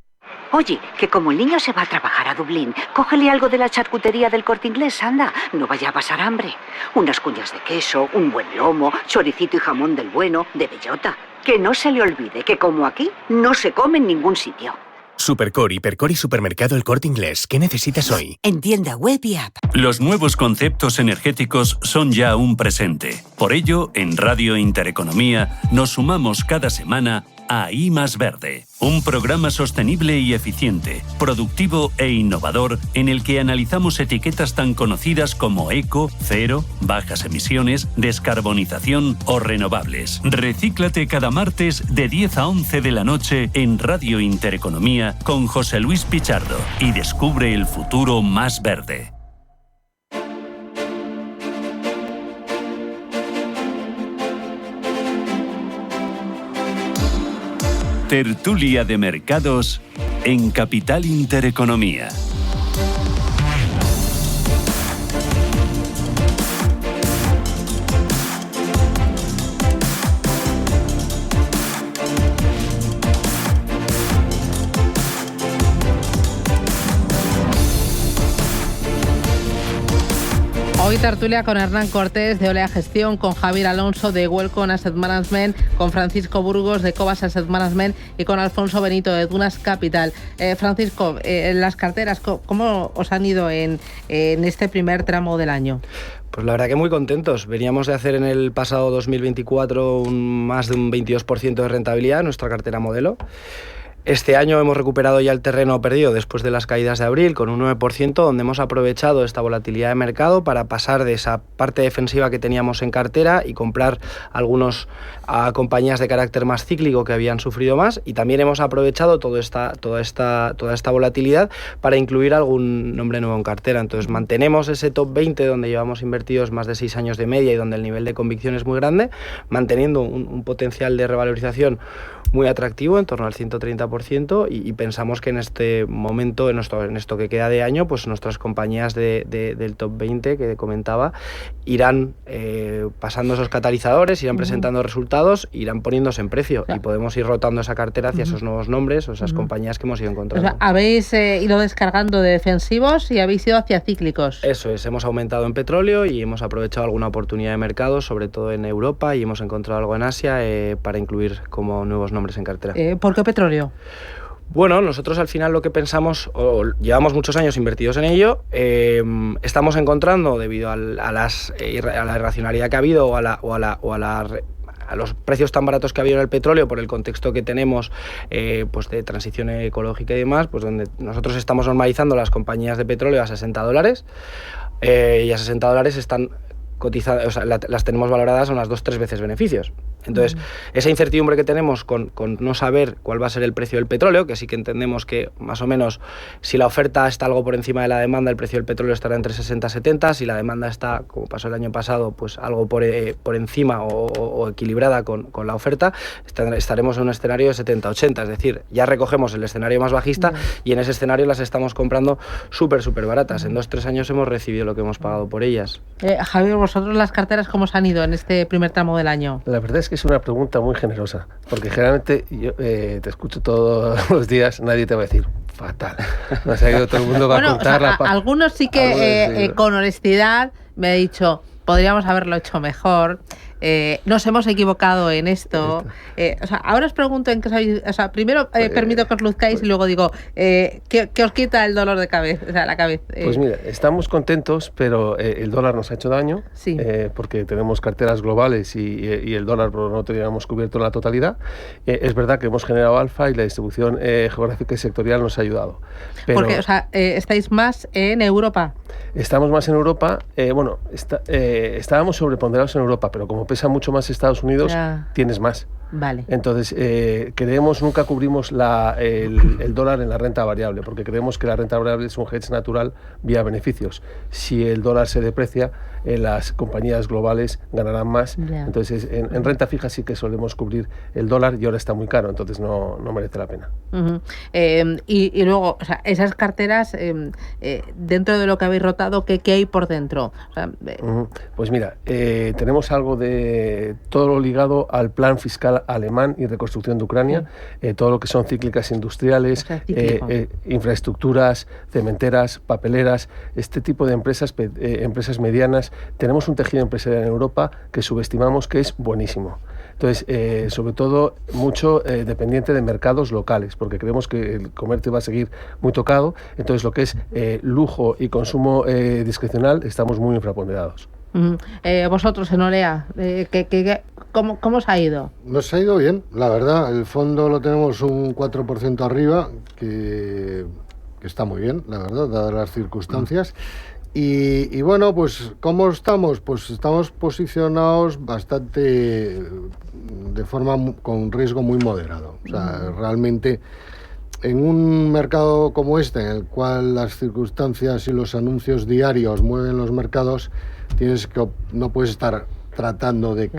Oye, que como el niño se va a trabajar a Dublín, cógele algo de la charcutería del Corte Inglés, anda. No vaya a pasar hambre. Unas cuñas de queso, un buen lomo, choricito y jamón del bueno, de bellota. Que no se le olvide que como aquí, no se come en ningún sitio.
Supercore, Hipercore y Supermercado El Corte Inglés. ¿Qué necesitas hoy?
En tienda web y app.
Los nuevos conceptos energéticos son ya un presente. Por ello, en Radio Intereconomía nos sumamos cada semana a I Más Verde, un programa sostenible y eficiente, productivo e innovador en el que analizamos etiquetas tan conocidas como eco, cero, bajas emisiones, descarbonización o renovables. Recíclate cada martes de 10 a 11 de la noche en Radio Intereconomía con José Luis Pichardo y descubre el futuro más verde. Tertulia de mercados en Capital Intereconomía.
Hoy tertulia con Hernán Cortés de Olea Gestión, con Javier Alonso de Welcome Asset Management, con Francisco Burgos de Cobas Asset Management y con Alfonso Benito de Dunas Capital. Francisco, las carteras, ¿cómo os han ido en este primer tramo del año?
Pues la verdad que muy contentos. Veníamos de hacer en el pasado 2024 más de un 22% de rentabilidad en nuestra cartera modelo. Este año hemos recuperado ya el terreno perdido después de las caídas de abril con un 9%, donde hemos aprovechado esta volatilidad de mercado para pasar de esa parte defensiva que teníamos en cartera y comprar algunos a compañías de carácter más cíclico que habían sufrido más, y también hemos aprovechado toda esta volatilidad para incluir algún nombre nuevo en cartera. Entonces mantenemos ese top 20 donde llevamos invertidos más de 6 años de media y donde el nivel de convicción es muy grande, manteniendo un potencial de revalorización muy atractivo, en torno al 130%, y pensamos que en este momento, en esto que queda de año, pues nuestras compañías del top 20 que comentaba irán pasando esos catalizadores, irán presentando resultados, irán poniéndose en precio, y podemos ir rotando esa cartera hacia esos nuevos nombres o esas compañías que hemos ido encontrando.
O sea, habéis ido descargando de defensivos y habéis ido hacia cíclicos.
Eso es, hemos aumentado en petróleo y hemos aprovechado alguna oportunidad de mercado, sobre todo en Europa, y hemos encontrado algo en Asia para incluir como nuevos nombres en cartera.
¿Por qué petróleo?
Bueno, nosotros al final lo que pensamos, o llevamos muchos años invertidos en ello, estamos encontrando, debido a la irracionalidad que ha habido o a los precios tan baratos que ha habido en el petróleo por el contexto que tenemos pues de transición ecológica y demás, pues donde nosotros estamos normalizando las compañías de petróleo a $60 y a $60 están cotizadas, o sea, las tenemos valoradas a unas 2-3 veces beneficios. Entonces, esa incertidumbre que tenemos con no saber cuál va a ser el precio del petróleo, que sí que entendemos que más o menos si la oferta está algo por encima de la demanda, el precio del petróleo estará entre 60 y 70, si la demanda está, como pasó el año pasado, pues algo por encima o equilibrada con la oferta, estaremos en un escenario de 70-80, es decir, ya recogemos el escenario más bajista y en ese escenario las estamos comprando súper baratas. En 2-3 años hemos recibido lo que hemos pagado por ellas.
Javier, ¿vosotros las carteras cómo os han ido en este primer tramo del año?
La verdad es que es una pregunta muy generosa, porque generalmente yo te escucho todos los días, nadie te va a decir fatal. No sé, todo el mundo va a contar
algunos sí que con honestidad me ha dicho, podríamos haberlo hecho mejor. Nos hemos equivocado en esto. O sea, ahora os pregunto en qué sabéis. O sea, primero permito que os luzcáis y luego digo, ¿qué os quita el dolor de cabeza? O sea, la cabeza.
Pues mira, estamos contentos, pero el dólar nos ha hecho daño,
sí.
Porque tenemos carteras globales y el dólar no teníamos cubierto en la totalidad. Es verdad que hemos generado alfa y la distribución geográfica y sectorial nos ha ayudado. Pero
porque, o sea, ¿estáis más en Europa?
Estamos más en Europa. Estábamos sobreponderados en Europa, pero como pesa mucho más Estados Unidos, tienes más.
Vale.
Entonces, nunca cubrimos el dólar en la renta variable, porque creemos que la renta variable es un hedge natural vía beneficios. Si el dólar se deprecia, las compañías globales ganarán más. Entonces, en renta fija sí que solemos cubrir el dólar y ahora está muy caro, entonces no merece la pena.
Y luego, o sea, esas carteras, dentro de lo que habéis rotado, ¿qué hay por dentro? O sea,
pues mira, tenemos algo de todo lo ligado al plan fiscal alemán y reconstrucción de Ucrania, todo lo que son cíclicas industriales, infraestructuras, cementeras, papeleras, este tipo de empresas medianas. Tenemos un tejido empresarial en Europa que subestimamos que es buenísimo. Entonces, sobre todo, mucho dependiente de mercados locales, porque creemos que el comercio va a seguir muy tocado. Entonces, lo que es lujo y consumo discrecional, estamos muy infraponderados.
Vosotros en Olea, ¿cómo os ha ido?
Nos ha ido bien, la verdad. El fondo lo tenemos un 4% arriba, que está muy bien, la verdad, dadas las circunstancias. Y bueno, pues ¿cómo estamos? Pues estamos posicionados bastante de forma con riesgo muy moderado. O sea, realmente en un mercado como este, en el cual las circunstancias y los anuncios diarios mueven los mercados, no puedes estar tratando de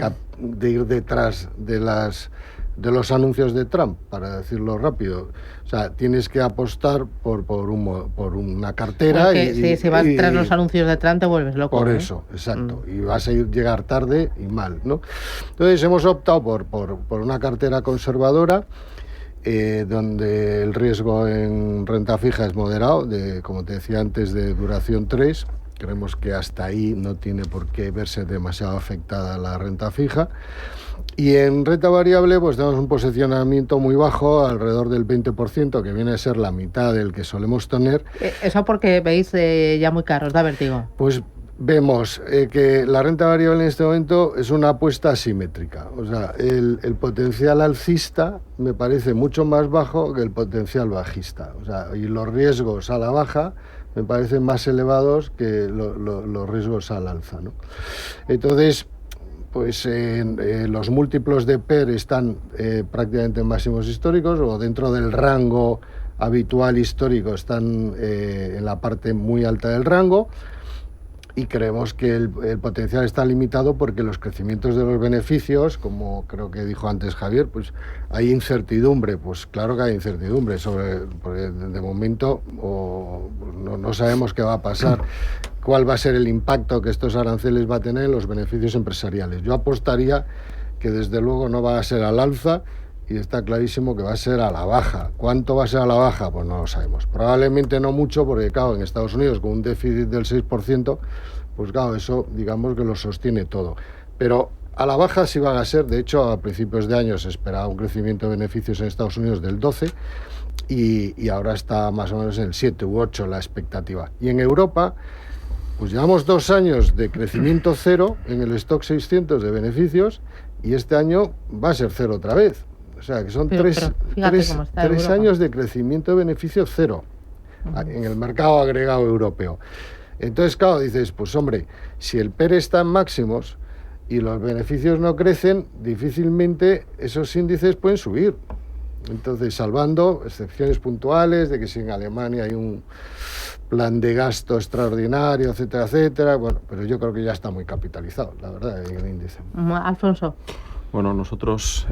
ir detrás de los anuncios de Trump, para decirlo rápido. O sea, tienes que apostar por una cartera.
Porque si vas tras los anuncios de Trump te vuelves loco.
Por eso, exacto. Y vas a llegar tarde y mal, ¿no? Entonces hemos optado por una cartera conservadora, donde el riesgo en renta fija es moderado, como te decía antes, de duración 3. Creemos que hasta ahí no tiene por qué verse demasiado afectada la renta fija. Y en renta variable pues tenemos un posicionamiento muy bajo, alrededor del 20%, que viene a ser la mitad del que solemos tener.
¿Eso porque veis ya muy caros, da vértigo?
Pues vemos que la renta variable en este momento es una apuesta asimétrica. O sea, el potencial alcista me parece mucho más bajo que el potencial bajista. O sea, y los riesgos a la baja me parecen más elevados que los riesgos al alza, ¿no? Entonces, pues los múltiplos de PER están prácticamente en máximos históricos, o dentro del rango habitual histórico están en la parte muy alta del rango, y creemos que el potencial está limitado porque los crecimientos de los beneficios, como creo que dijo antes Javier, pues hay incertidumbre. Pues claro que hay incertidumbre porque de momento no sabemos qué va a pasar, cuál va a ser el impacto que estos aranceles va a tener en los beneficios empresariales. Yo apostaría que desde luego no va a ser al alza, y está clarísimo que va a ser a la baja. ¿Cuánto va a ser a la baja? Pues no lo sabemos. Probablemente no mucho, porque claro, en Estados Unidos con un déficit del 6%, pues claro, eso digamos que lo sostiene todo. Pero a la baja sí van a ser. De hecho, a principios de año se esperaba un crecimiento de beneficios en Estados Unidos del 12%, y ahora está más o menos en el 7 u 8 la expectativa. Y en Europa, pues llevamos 2 años de crecimiento cero en el stock 600 de beneficios, y este año va a ser cero otra vez. O sea, que son tres años de crecimiento de beneficio cero en el mercado agregado europeo. Entonces, claro, dices, pues hombre, si el PER está en máximos y los beneficios no crecen, difícilmente esos índices pueden subir. Entonces, salvando excepciones puntuales de que si en Alemania hay un plan de gasto extraordinario, etcétera, etcétera, bueno, pero yo creo que ya está muy capitalizado, la verdad, en el índice.
Alfonso.
Bueno, nosotros,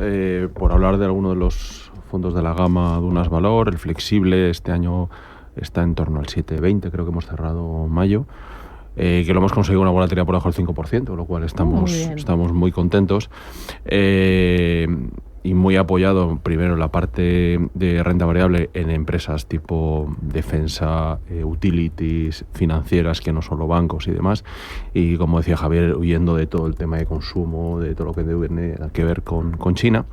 por hablar de alguno de los fondos de la gama Dunas Valor, el flexible este año está en torno al 7,20, creo que hemos cerrado mayo, que lo hemos conseguido una volatilidad por debajo del 5%, lo cual estamos muy contentos. Y muy apoyado primero en la parte de renta variable en empresas tipo defensa, utilities, financieras, que no solo bancos y demás, y como decía Javier, huyendo de todo el tema de consumo, de todo lo que tiene que ver con China,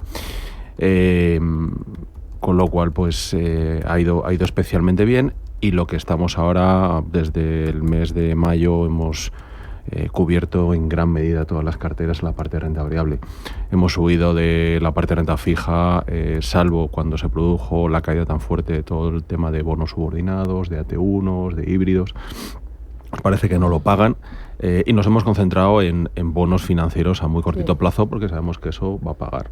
con lo cual pues ha ido especialmente bien, y lo que estamos ahora, desde el mes de mayo, hemos cubierto en gran medida todas las carteras en la parte de renta variable. Hemos huido de la parte de renta fija, salvo cuando se produjo la caída tan fuerte de todo el tema de bonos subordinados, de AT1, de híbridos. Parece que no lo pagan, y nos hemos concentrado en bonos financieros a muy cortito plazo, porque sabemos que eso va a pagar.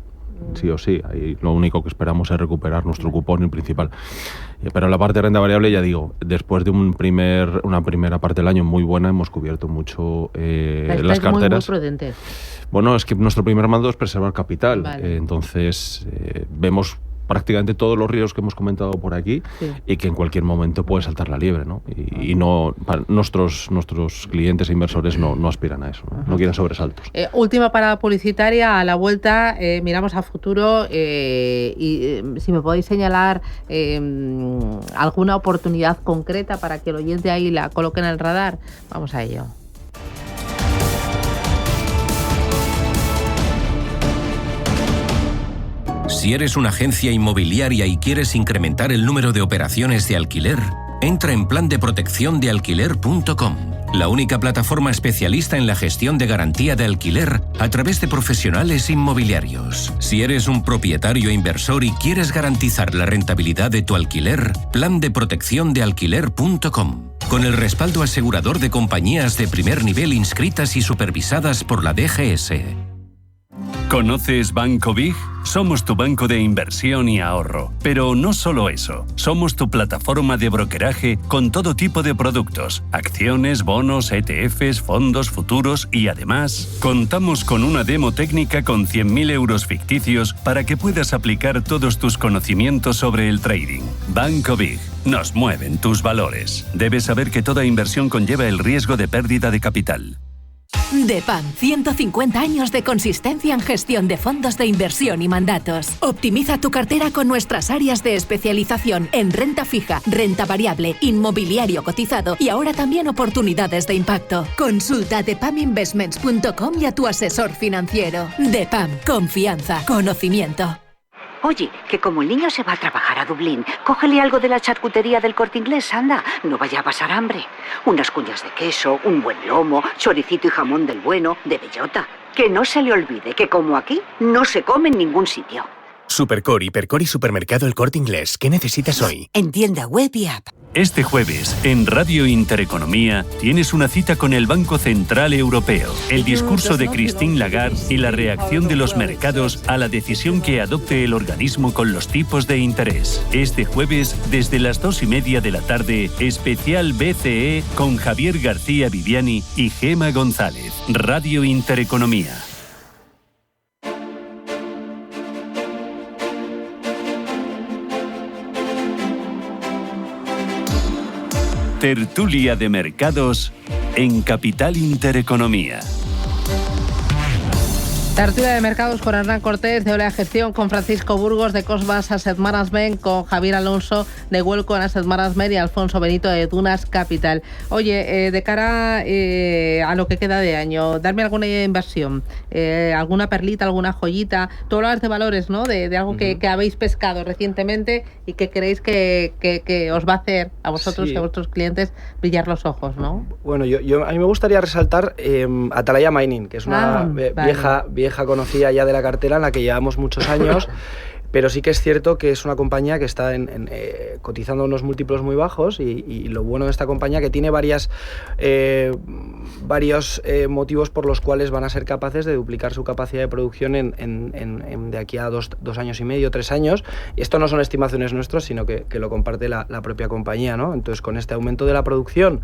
Sí o sí, ahí lo único que esperamos es recuperar nuestro cupón principal. Pero la parte de renta variable, ya digo, después de una primera parte del año muy buena, hemos cubierto mucho las carteras.
Muy prudentes.
Bueno, es que nuestro primer mando es preservar capital.
Vale.
Entonces, vemos prácticamente todos los riesgos que hemos comentado por aquí, y que en cualquier momento puede saltar la liebre, ¿no? Y no, nuestros clientes e inversores no aspiran a eso, no quieren sobresaltos.
Última parada publicitaria, a la vuelta miramos a futuro, y si me podéis señalar alguna oportunidad concreta para que el oyente ahí la coloque en el radar, vamos a ello.
Si eres una agencia inmobiliaria y quieres incrementar el número de operaciones de alquiler, entra en plandeprotecciondealquiler.com, la única plataforma especialista en la gestión de garantía de alquiler a través de profesionales inmobiliarios. Si eres un propietario inversor y quieres garantizar la rentabilidad de tu alquiler, plandeprotecciondealquiler.com, con el respaldo asegurador de compañías de primer nivel inscritas y supervisadas por la DGS.
¿Conoces Banco Big? Somos tu banco de inversión y ahorro. Pero no solo eso, somos tu plataforma de brokeraje con todo tipo de productos, acciones, bonos, ETFs, fondos, futuros, y además contamos con una demo técnica con 100.000 euros ficticios para que puedas aplicar todos tus conocimientos sobre el trading. Banco Big. Nos mueven tus valores. Debes saber que toda inversión conlleva el riesgo de pérdida de capital.
DEPAM, 150 años de consistencia en gestión de fondos de inversión y mandatos. Optimiza tu cartera con nuestras áreas de especialización en renta fija, renta variable, inmobiliario cotizado y ahora también oportunidades de impacto. Consulta depaminvestments.com y a tu asesor financiero. DEPAM, confianza, conocimiento.
Oye, que como el niño se va a trabajar a Dublín, cógele algo de la charcutería del Corte Inglés, anda. No vaya a pasar hambre. Unas cuñas de queso, un buen lomo, choricito y jamón del bueno, de bellota. Que no se le olvide que como aquí, no se come en ningún sitio.
Supercore, Hipercore y Supermercado El Corte Inglés. ¿Qué necesitas hoy?
En tienda web y app.
Este jueves, en Radio Intereconomía, tienes una cita con el Banco Central Europeo, el discurso de Christine Lagarde y la reacción de los mercados a la decisión que adopte el organismo con los tipos de interés. Este jueves, desde las 2:30 de la tarde, especial BCE con Javier García Viviani y Gema González. Radio Intereconomía. Tertulia de mercados en Capital Intereconomía.
Tertulia de mercados con Hernán Cortés de Olea Gestión, con Francisco Burgos de Cosmas Asset Management, con Javier Alonso de Welcome Asset Management y Alfonso Benito de Dunas Capital. Oye, de cara a lo que queda de año, darme alguna inversión, alguna perlita, alguna joyita. Tú hablabas de valores, ¿no? De algo que habéis pescado recientemente y que creéis que os va a hacer a vosotros y a vuestros clientes brillar los ojos, ¿no?
Bueno, a mí me gustaría resaltar Atalaya Mining, que es una vieja conocida ya de la cartera en la que llevamos muchos años. Pero sí que es cierto que es una compañía que está cotizando unos múltiplos muy bajos y lo bueno de esta compañía que tiene varios motivos por los cuales van a ser capaces de duplicar su capacidad de producción de aquí a 2 años y medio, 3 años. Y esto no son estimaciones nuestras, sino que lo comparte la propia compañía, ¿no? Entonces, con este aumento de la producción,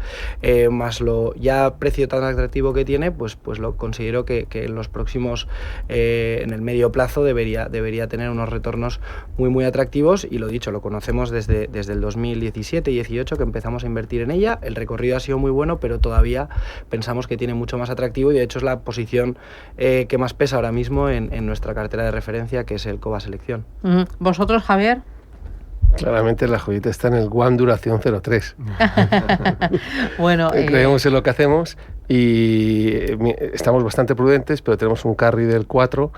más lo ya precio tan atractivo que tiene, pues lo considero que en los próximos, en el medio plazo, debería tener unos retornos muy atractivos. Y lo dicho, lo conocemos desde el 2017 y 18 que empezamos a invertir en ella. El recorrido ha sido muy bueno, pero todavía pensamos que tiene mucho más atractivo y de hecho es la posición que más pesa ahora mismo en nuestra cartera de referencia, que es el Cova Selección.
¿Vosotros, Javier?
Claramente la joyita está en el One Duración 03.
Bueno,
creemos en lo que hacemos y estamos bastante prudentes, pero tenemos un carry del 4,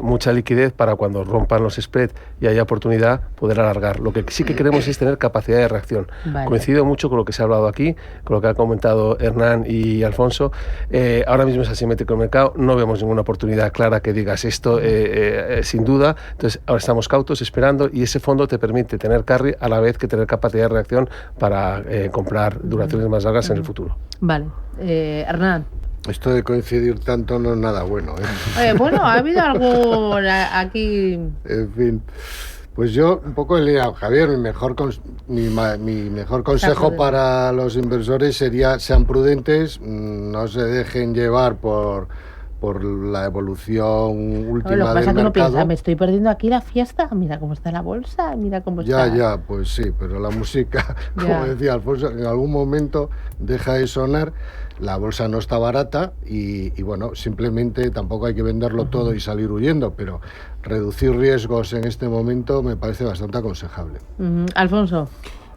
mucha liquidez para cuando rompan los spreads y haya oportunidad poder alargar. Lo que sí que queremos es tener capacidad de reacción. Vale. Coincido mucho con lo que se ha hablado aquí, con lo que ha comentado Hernán y Alfonso. Ahora mismo es asimétrico el mercado, no vemos ninguna oportunidad clara que digas esto sin duda. Entonces ahora estamos cautos esperando y ese fondo te permite tener carry a la vez que tener capacidad de reacción para comprar duraciones más largas en el futuro.
Vale. Hernán.
Esto de coincidir tanto no es nada bueno,
bueno, ha habido algo aquí.
En fin, pues yo un poco Javier, mi mejor consejo para los inversores sería: sean prudentes, no se dejen llevar por la evolución última del mercado.
Piensa, me estoy perdiendo aquí la fiesta, mira cómo está la bolsa, mira cómo está.
Ya, pues sí, pero la música, como decía Alfonso, en algún momento deja de sonar. La bolsa no está barata y bueno, simplemente tampoco hay que venderlo todo y salir huyendo, pero reducir riesgos en este momento me parece bastante aconsejable.
Alfonso.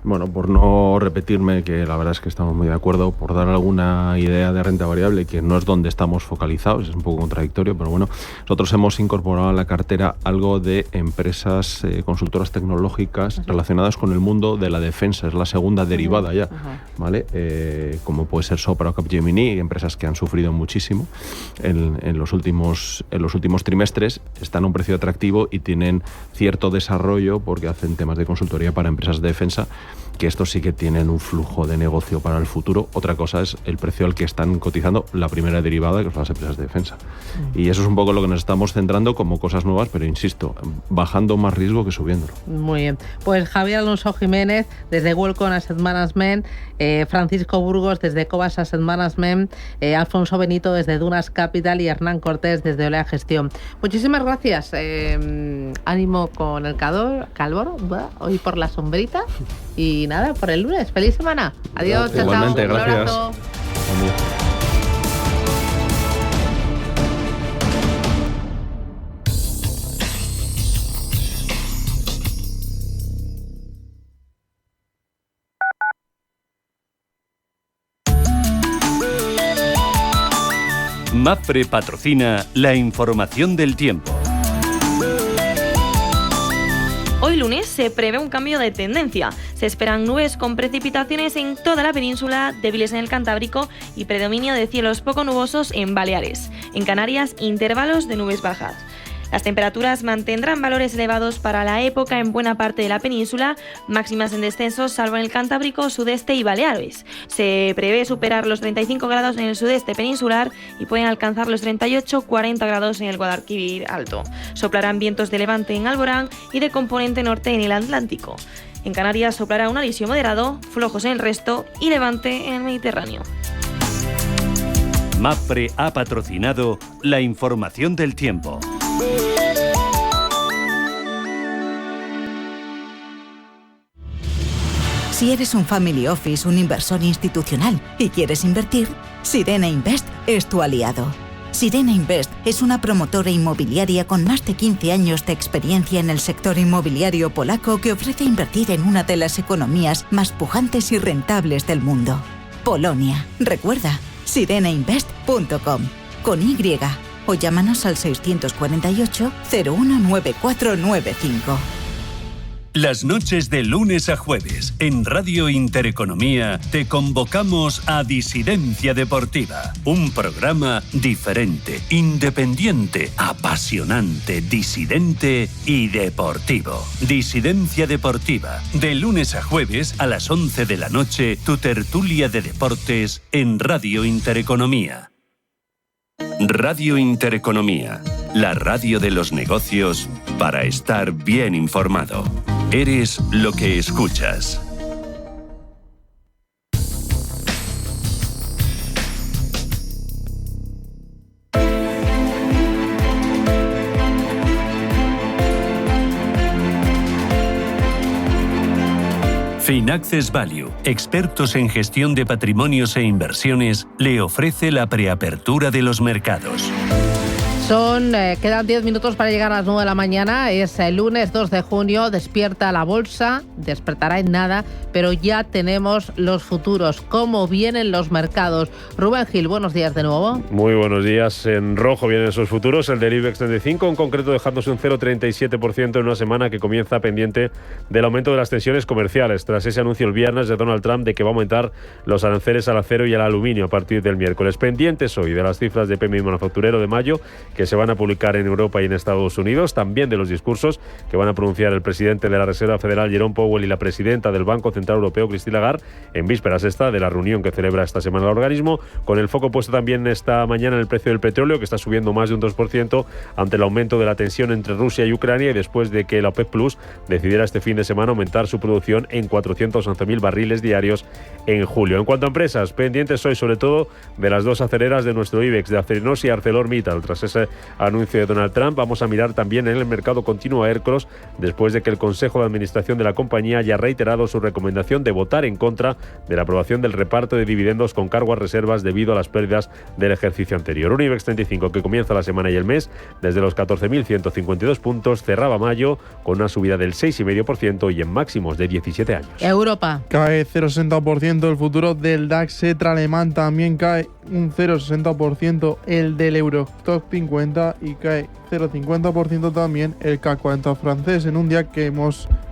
Bueno, por no repetirme, que la verdad es que estamos muy de acuerdo, por dar alguna idea de renta variable, que no es donde estamos focalizados, es un poco contradictorio, pero bueno, nosotros hemos incorporado a la cartera algo de empresas consultoras tecnológicas relacionadas con el mundo de la defensa, es la segunda derivada ya, ¿vale? Como puede ser Sopra o Capgemini, empresas que han sufrido muchísimo en los últimos trimestres, están a un precio atractivo y tienen cierto desarrollo porque hacen temas de consultoría para empresas de defensa, que estos sí que tienen un flujo de negocio para el futuro. Otra cosa es el precio al que están cotizando la primera derivada, que son las empresas de defensa. Y eso es un poco lo que nos estamos centrando como cosas nuevas, pero insisto, bajando más riesgo que subiéndolo.
Muy bien. Pues Javier Alonso Jiménez, desde Welcome Asset Management, Francisco Burgos, desde Cobas Asset Management, Alfonso Benito, desde Dunas Capital, y Hernán Cortés, desde Olea Gestión. Muchísimas gracias. Ánimo con el calor, hoy por la sombrita. Y nada, por el lunes. ¡Feliz semana! Adiós, chao.
Igualmente, gracias.
Un abrazo.
Mapfre patrocina la información del tiempo.
lunes se prevé un cambio de tendencia. Se esperan nubes con precipitaciones en toda la península, débiles en el Cantábrico y predominio de cielos poco nubosos en Baleares. En Canarias, intervalos de nubes bajas. Las temperaturas mantendrán valores elevados para la época en buena parte de la península, máximas en descenso salvo en el Cantábrico, sudeste y Baleares. Se prevé superar los 35 grados en el sudeste peninsular y pueden alcanzar los 38-40 grados en el Guadalquivir Alto. Soplarán vientos de levante en Alborán y de componente norte en el Atlántico. En Canarias soplará un alisio moderado, flojos en el resto y levante en el Mediterráneo.
MAPFRE ha patrocinado la información del tiempo.
Si eres un family office, un inversor institucional y quieres invertir, Sirena Invest es tu aliado. Sirena Invest es una promotora inmobiliaria con más de 15 años de experiencia en el sector inmobiliario polaco que ofrece invertir en una de las economías más pujantes y rentables del mundo. Polonia. Recuerda, sirenainvest.com con Y o llámanos al 648 019495.
Las noches de lunes a jueves en Radio Intereconomía te convocamos a Disidencia Deportiva, un programa diferente, independiente, apasionante, disidente y deportivo. Disidencia Deportiva, de lunes a jueves a las 11 de la noche, tu tertulia de deportes en Radio Intereconomía. Radio Intereconomía, la radio de los negocios para estar bien informado. Eres lo que escuchas. Finaccess Value, expertos en gestión de patrimonios e inversiones, le ofrece la preapertura de los mercados.
Quedan 10 minutos para llegar a las 9 de la mañana, es el lunes 2 de junio, despierta la bolsa, despertará en nada, pero ya tenemos los futuros, cómo vienen los mercados. Rubén Gil, buenos días de nuevo.
Muy buenos días, en rojo vienen esos futuros, el del IBEX 35 en concreto dejándose un 0,37% en una semana que comienza pendiente del aumento de las tensiones comerciales, tras ese anuncio el viernes de Donald Trump de que va a aumentar los aranceles al acero y al aluminio a partir del miércoles. Pendientes hoy de las cifras de PMI manufacturero de mayo, que se van a publicar en Europa y en Estados Unidos, también de los discursos que van a pronunciar el presidente de la Reserva Federal, Jerome Powell, y la presidenta del Banco Central Europeo, Christine Lagarde, en vísperas de la reunión que celebra esta semana el organismo, con el foco puesto también esta mañana en el precio del petróleo, que está subiendo más de un 2% ante el aumento de la tensión entre Rusia y Ucrania y después de que la OPEP Plus decidiera este fin de semana aumentar su producción en 411.000 barriles diarios en julio. En cuanto a empresas, pendientes hoy sobre todo de las dos aceleras de nuestro IBEX, de Acerinox y ArcelorMittal. Tras ese anuncio de Donald Trump, vamos a mirar también en el mercado continuo a Aircross, después de que el Consejo de Administración de la compañía haya reiterado su recomendación de votar en contra de la aprobación del reparto de dividendos con cargo a reservas debido a las pérdidas del ejercicio anterior. Un IBEX 35 que comienza la semana y el mes desde los 14.152 puntos, cerraba mayo con una subida del 6,5% y en máximos de 17 años.
Europa.
Cae 0,60% el futuro del DAX Cetra alemán, también cae un 0,60% el del Eurostoxx 50 y cae 0,50% también el CAC 40 francés, en un día que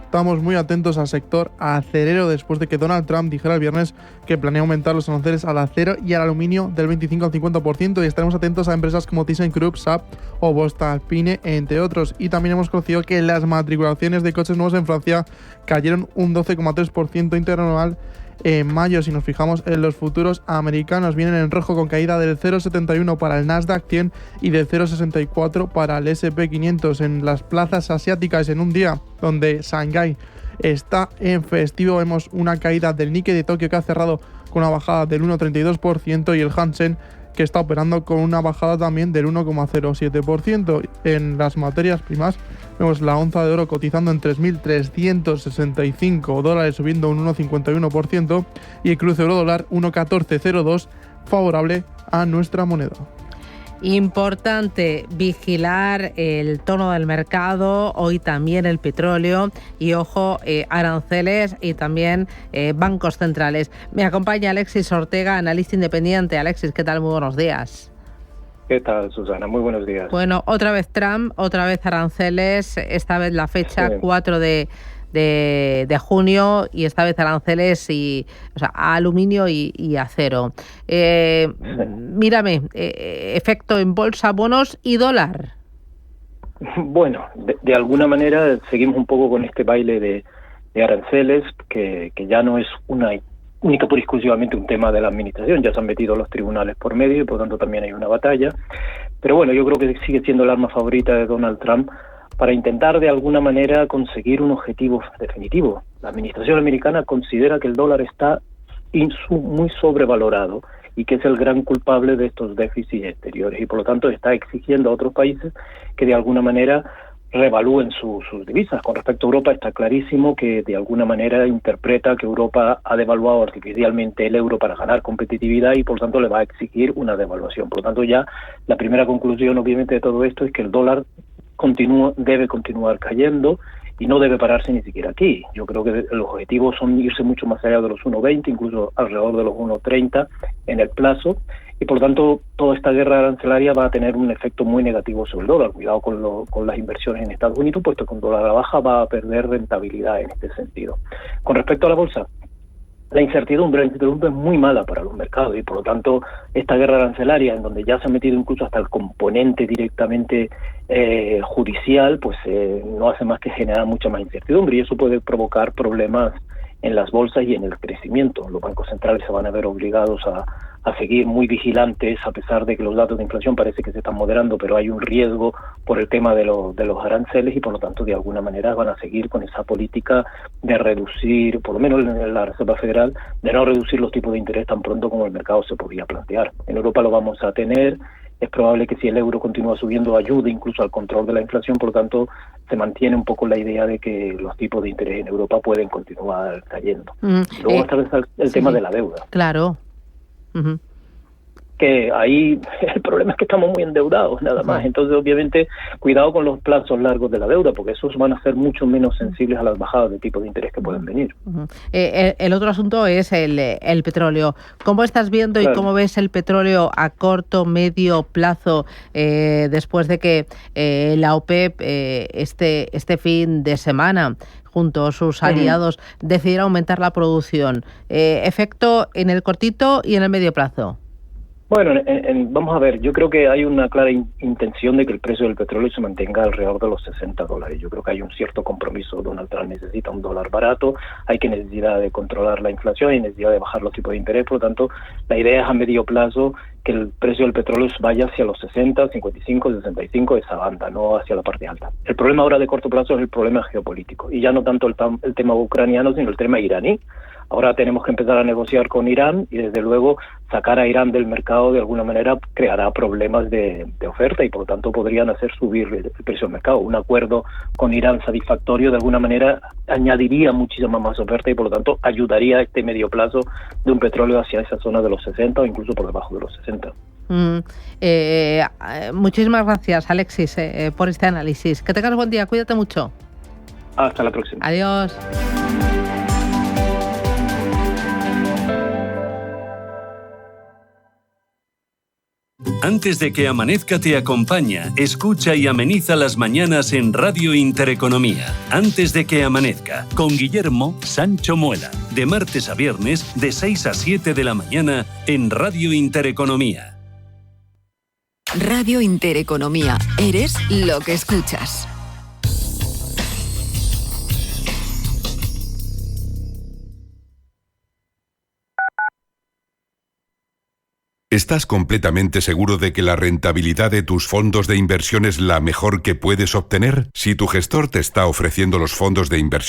estamos muy atentos al sector acerero después de que Donald Trump dijera el viernes que planea aumentar los aranceles al acero y al aluminio del 25 al 50%, y estaremos atentos a empresas como ThyssenKrupp, SAP o voestalpine, entre otros. Y también hemos conocido que las matriculaciones de coches nuevos en Francia cayeron un 12,3% interanual en mayo. Si nos fijamos en los futuros americanos, vienen en rojo con caída del 0,71 para el Nasdaq 100 y del 0,64 para el S&P 500. En las plazas asiáticas, en un día donde Shanghái está en festivo, vemos una caída del Nikkei de Tokio, que ha cerrado con una bajada del 1,32%, y el Hansen, que está operando con una bajada también del 1,07%. En las materias primas vemos la onza de oro cotizando en $3.365, subiendo un 1,51%, y el cruce euro-dólar 1,1402, favorable a nuestra moneda.
Importante vigilar el tono del mercado, hoy también el petróleo y, ojo, aranceles y también bancos centrales. Me acompaña Alexis Ortega, analista independiente. Alexis, ¿qué tal? Muy buenos días.
¿Qué tal, Susana? Muy buenos días.
Bueno, otra vez Trump, otra vez aranceles, esta vez la fecha 4 de junio y esta vez aranceles a aluminio y acero. Mírame, efecto en bolsa, bonos y dólar.
Bueno, de alguna manera seguimos un poco con este baile de aranceles que ya no es única por exclusivamente un tema de la administración, ya se han metido los tribunales por medio y por tanto también hay una batalla. Pero bueno, yo creo que sigue siendo el arma favorita de Donald Trump para intentar de alguna manera conseguir un objetivo definitivo. La administración americana considera que el dólar está muy sobrevalorado y que es el gran culpable de estos déficits exteriores y por lo tanto está exigiendo a otros países que de alguna manera revalúen sus divisas. Con respecto a Europa está clarísimo que de alguna manera interpreta que Europa ha devaluado artificialmente el euro para ganar competitividad y por lo tanto le va a exigir una devaluación. Por lo tanto ya la primera conclusión obviamente de todo esto es que el dólar debe continuar cayendo y no debe pararse ni siquiera aquí. Yo creo que los objetivos son irse mucho más allá de los 1,20, incluso alrededor de los 1,30 en el plazo, y por lo tanto toda esta guerra arancelaria va a tener un efecto muy negativo sobre el dólar. Cuidado con las inversiones en Estados Unidos, puesto que un dólar a la baja va a perder rentabilidad en este sentido. Con respecto a la bolsa, la incertidumbre es muy mala para los mercados y por lo tanto esta guerra arancelaria en donde ya se ha metido incluso hasta el componente directamente judicial, pues no hace más que generar mucha más incertidumbre y eso puede provocar problemas en las bolsas y en el crecimiento. Los bancos centrales se van a ver obligados a seguir muy vigilantes, a pesar de que los datos de inflación parece que se están moderando, pero hay un riesgo por el tema de los aranceles y por lo tanto de alguna manera van a seguir con esa política de reducir, por lo menos en la Reserva Federal, de no reducir los tipos de interés tan pronto como el mercado se podía plantear. En Europa lo vamos a tener. Es probable que si el euro continúa subiendo ayude incluso al control de la inflación, por lo tanto se mantiene un poco la idea de que los tipos de interés en Europa pueden continuar cayendo. Luego está el tema de la deuda.
Claro.
Que ahí el problema es que estamos muy endeudados, nada más. Entonces, obviamente, cuidado con los plazos largos de la deuda, porque esos van a ser mucho menos sensibles a las bajadas de tipo de interés que pueden venir.
El otro asunto es el petróleo. ¿Cómo estás viendo y cómo ves el petróleo a corto, medio plazo, después de que la OPEP este fin de semana junto a sus aliados decidiera aumentar la producción? ¿Efecto en el cortito y en el medio plazo?
Bueno, vamos a ver, yo creo que hay una clara intención de que el precio del petróleo se mantenga alrededor de los $60. Yo creo que hay un cierto compromiso. Donald Trump necesita un dólar barato, hay necesidad de controlar la inflación, hay necesidad de bajar los tipos de interés, por lo tanto, la idea es a medio plazo que el precio del petróleo vaya hacia los 60, 55, 65, esa banda, no hacia la parte alta. El problema ahora de corto plazo es el problema geopolítico, y ya no tanto el tema ucraniano, sino el tema iraní. Ahora tenemos que empezar a negociar con Irán y desde luego sacar a Irán del mercado de alguna manera creará problemas de oferta y por lo tanto podrían hacer subir el precio del mercado. Un acuerdo con Irán satisfactorio de alguna manera añadiría muchísima más oferta y por lo tanto ayudaría a este medio plazo de un petróleo hacia esa zona de los 60 o incluso por debajo de los 60.
Muchísimas gracias, Alexis, por este análisis. Que tengas buen día, cuídate mucho.
Hasta la próxima.
Adiós.
Antes de que amanezca te acompaña, escucha y ameniza las mañanas en Radio Intereconomía. Antes de que amanezca, con Guillermo Sancho Muela. De martes a viernes, de 6 a 7 de la mañana, en Radio Intereconomía.
Radio Intereconomía. Eres lo que escuchas.
¿Estás completamente seguro de que la rentabilidad de tus fondos de inversión es la mejor que puedes obtener? Si tu gestor te está ofreciendo los fondos de inversión